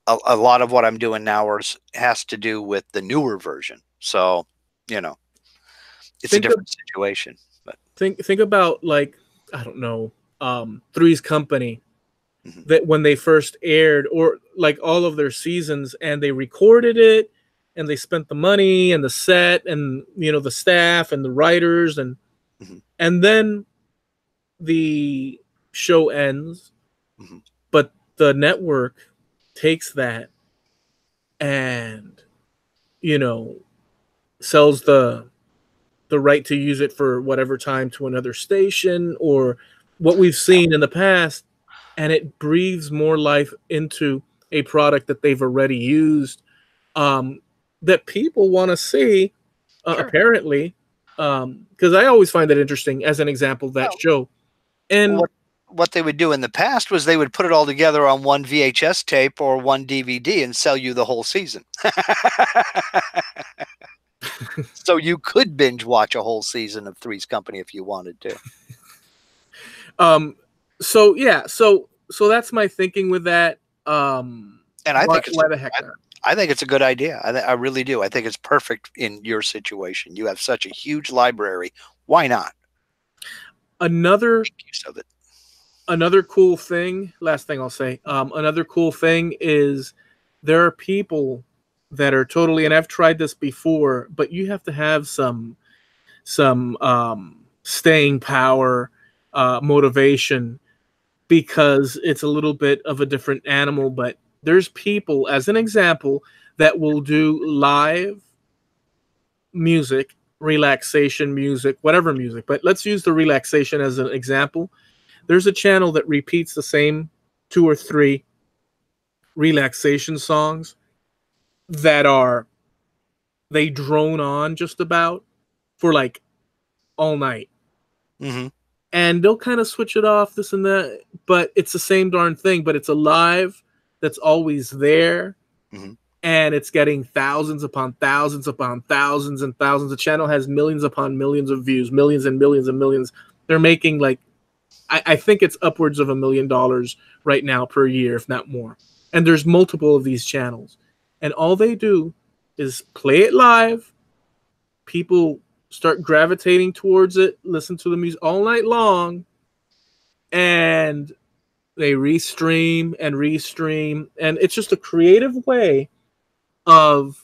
a lot of what I'm doing now has to do with the newer version. So, it's a different situation. But think about I don't know, Three's Company. That when they first aired, or all of their seasons, and they recorded it and they spent the money and the set and the staff and the writers and then the show ends, but the network takes that and sells the right to use it for whatever time to another station, or what we've seen in the past. And it breathes more life into a product that they've already used, that people want to see, apparently. Because I always find that interesting, as an example, that show. And what they would do in the past was they would put it all together on one VHS tape or one DVD and sell you the whole season. So you could binge watch a whole season of Three's Company if you wanted to. So yeah, so that's my thinking with that. And I think it's a good idea. I really do. I think it's perfect in your situation. You have such a huge library. Why not? Another use of it. Another cool thing. Last thing I'll say. Another cool thing is there are people that are totally, and I've tried this before, but you have to have some staying power, motivation, because it's a little bit of a different animal. But there's people, as an example, that will do live music, relaxation music, whatever music. But let's use the relaxation as an example. There's a channel that repeats the same 2 or 3 relaxation songs that they drone on just about for all night. And they'll kind of switch it off, this and that, but it's the same darn thing. But it's alive, that's always there, and it's getting thousands upon thousands upon thousands and thousands. The channel has millions upon millions of views, millions and millions and millions. They're making I think it's upwards of $1 million right now per year, if not more. And there's multiple of these channels, and all they do is play it live. People start gravitating towards it, listen to the music all night long, and they restream and restream, and it's just a creative way of,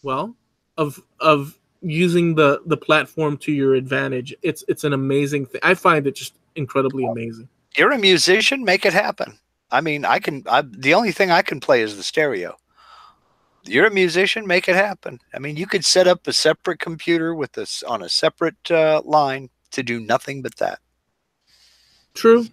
well, of using the platform to your advantage. It's an amazing thing. I find it just incredibly amazing. You're a musician, make it happen. I mean, the only thing I can play is the stereo. You're a musician, make it happen. I mean, you could set up a separate computer with this on a separate line to do nothing but that. True.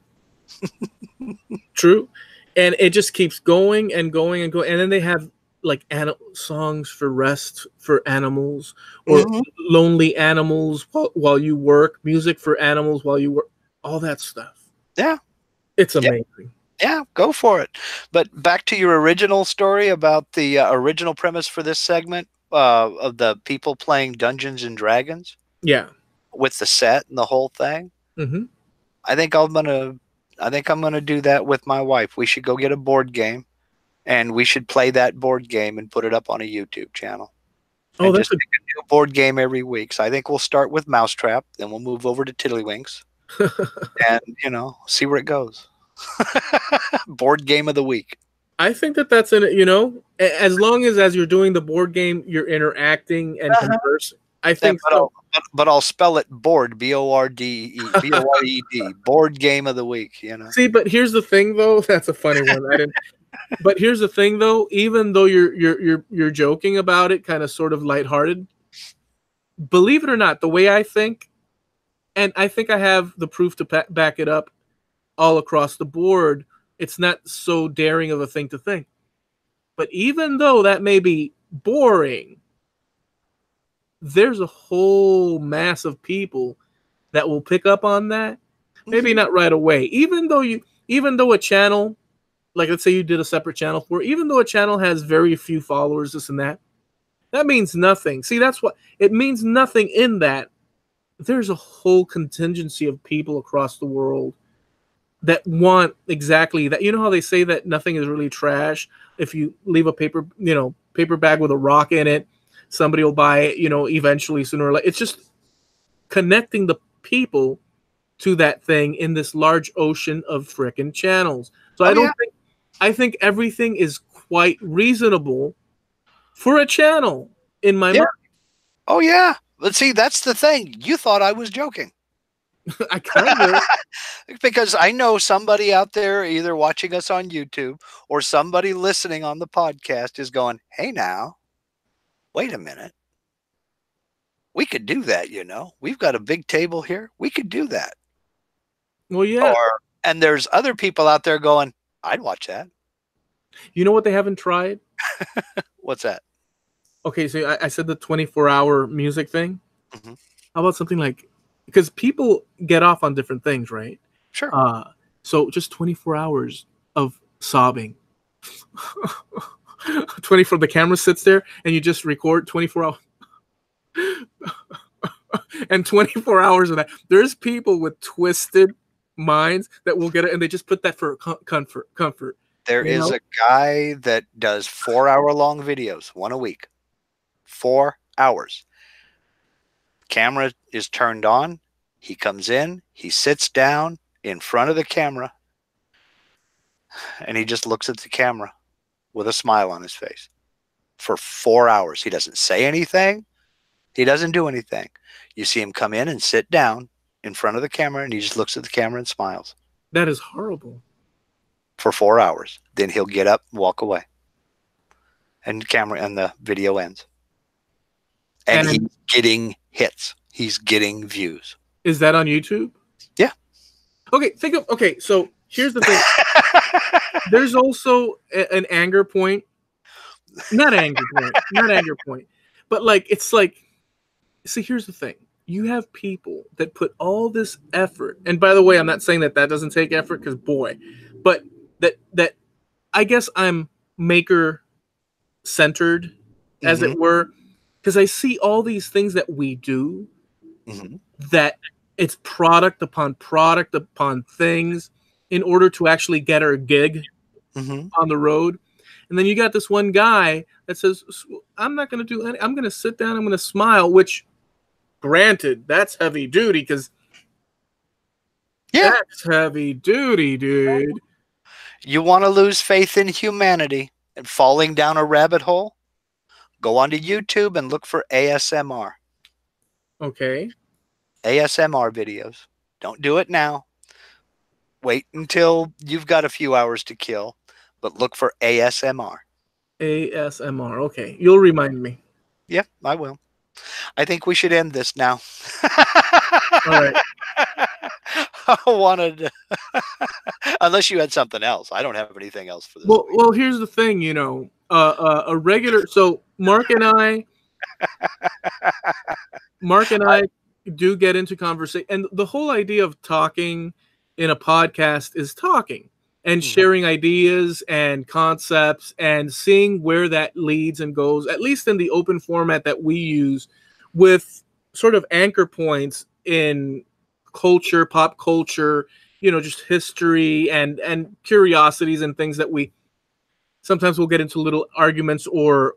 True. And it just keeps going and going and going. And then they have like songs for rest for animals, or lonely animals while you work, music for animals while you work, all that stuff. Yeah. It's amazing. Yeah, go for it. But back to your original story about the original premise for this segment of the people playing Dungeons and Dragons. Yeah. With the set and the whole thing. Mm-hmm. I think I'm gonna do that with my wife. We should go get a board game, and we should play that board game and put it up on a YouTube channel. Oh, that's a new board game every week. So I think we'll start with Mousetrap, then we'll move over to Tiddlywinks, and see where it goes. Board game of the week. I think that's as long as you're doing the board game, you're interacting and conversing. I think so. But I'll spell it board, B-O-R-D-E, B-O-R-E-D, board game of the week. See, but here's the thing, though. That's a funny one. But here's the thing, though. Even though you're joking about it, kind of sort of lighthearted, believe it or not, the way I think, and I think I have the proof to back it up all across the board, it's not so daring of a thing to think. But even though that may be boring, there's a whole mass of people that will pick up on that. Maybe not right away. Even though a channel, like let's say you did a separate channel for, even though a channel has very few followers, this and that means nothing. See, that's what it means, nothing in that. There's a whole contingency of people across the world that want exactly that. You know how they say that nothing is really trash? If you leave a paper bag with a rock in it, somebody will buy it, eventually, sooner or later. It's just connecting the people to that thing in this large ocean of frickin' channels. So I think everything is quite reasonable for a channel in my mind. Oh yeah. Let's see, that's the thing. You thought I was joking. I kind of. Because I know somebody out there either watching us on YouTube or somebody listening on the podcast is going, hey now, wait a minute. We could do that, We've got a big table here. We could do that. Well, yeah. And there's other people out there going, I'd watch that. You know what they haven't tried? What's that? Okay, so I said the 24-hour music thing. Mm-hmm. How about something like, because people get off on different things, right? Sure. So just 24 hours of sobbing. 24, the camera sits there and you just record 24 hours. And 24 hours of that. There's people with twisted minds that will get it, and they just put that for comfort. There is a guy that does 4-hour-long videos, one a week. 4 hours. Camera is turned on. He comes in. He sits down in front of the camera, and he just looks at the camera with a smile on his face for 4 hours. He doesn't say anything. He doesn't do anything. You see him come in and sit down in front of the camera, and he just looks at the camera and smiles. That is horrible. For 4 hours. Then he'll get up and walk away. And the video ends. And he's getting hits. He's getting views. Is that on YouTube? Yeah. Okay, so here's the thing. There's also an anger point. Not anger point. But it's like, see, here's the thing. You have people that put all this effort. And by the way, I'm not saying that doesn't take effort, because boy, but that I guess I'm maker centered, as it were, because I see all these things that we do, that it's product upon things in order to actually get our gig on the road. And then you got this one guy that says, I'm not going to do anything. I'm going to sit down. I'm going to smile, which granted, that's heavy duty, because Yeah. That's heavy duty, dude. You want to lose faith in humanity and falling down a rabbit hole? Go onto YouTube and look for ASMR. Okay. ASMR videos. Don't do it now. Wait until you've got a few hours to kill, but look for ASMR. ASMR. Okay. You'll remind me. Yeah, I will. I think we should end this now. All right. I wanted, unless you had something else. I don't have anything else for this week. Well, here's the thing, a regular. So Mark and I do get into conversation, and the whole idea of talking in a podcast is talking and sharing ideas and concepts and seeing where that leads and goes, at least in the open format that we use, with sort of anchor points in culture, pop culture, just history and curiosities and things that we sometimes we'll get into little arguments or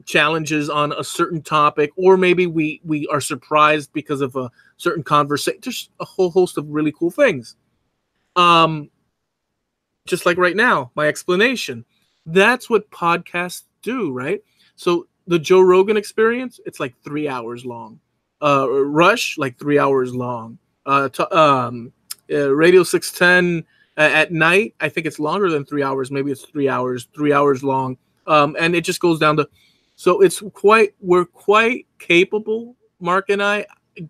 challenges on a certain topic, or maybe we are surprised because of a certain conversation. Just a whole host of really cool things. Just like right now, my explanation. That's what podcasts do, right? So the Joe Rogan Experience, it's like 3 hours long. Rush, like 3 hours long. Radio 610 at night, I think it's longer than 3 hours. Maybe it's 3 hours, 3 hours long. And it just goes down to, so we're quite capable, Mark and I,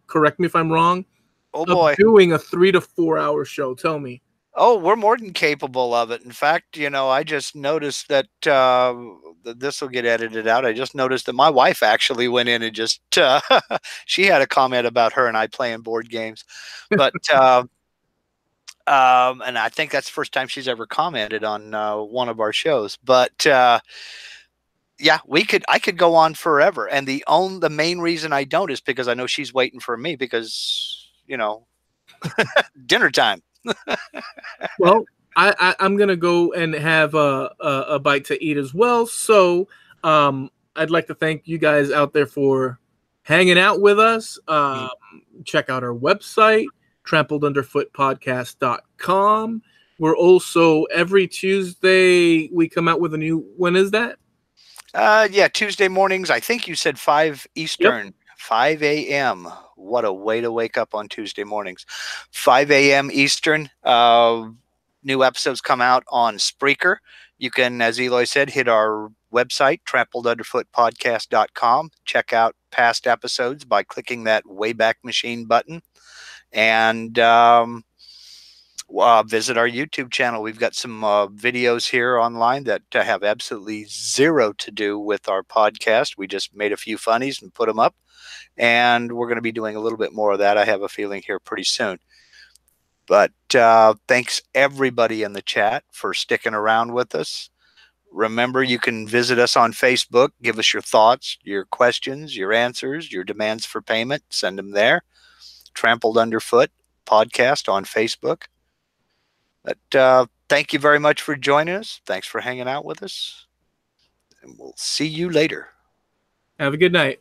correct me if I'm wrong, of doing a 3 to 4 hour show. Tell me. Oh, we're more than capable of it. In fact, I just noticed that this will get edited out. I just noticed that my wife actually went in and just she had a comment about her and I playing board games, but and I think that's the first time she's ever commented on one of our shows. But yeah, I could go on forever, and the main reason I don't is because I know she's waiting for me because dinner time. Well, I'm gonna go and have a bite to eat as well. So I'd like to thank you guys out there for hanging out with us. Check out our website, trampledunderfootpodcast.com. We're also every Tuesday we come out with a new. When is that? Yeah, Tuesday mornings. I think you said 5 Eastern. Yep. 5 a.m. What a way to wake up on Tuesday mornings. 5 a.m. Eastern. New episodes come out on Spreaker. You can, as Eloy said, hit our website, trampledunderfootpodcast.com. Check out past episodes by clicking that Wayback Machine button. And visit our YouTube channel. We've got some videos here online that have absolutely zero to do with our podcast. We just made a few funnies and put them up. And we're going to be doing a little bit more of that, I have a feeling, here pretty soon. But thanks everybody in the chat for sticking around with us. Remember, you can visit us on Facebook. Give us your thoughts, your questions, your answers, your demands for payment. Send them there. Trampled Underfoot Podcast on Facebook. But thank you very much for joining us. Thanks for hanging out with us. And we'll see you later. Have a good night.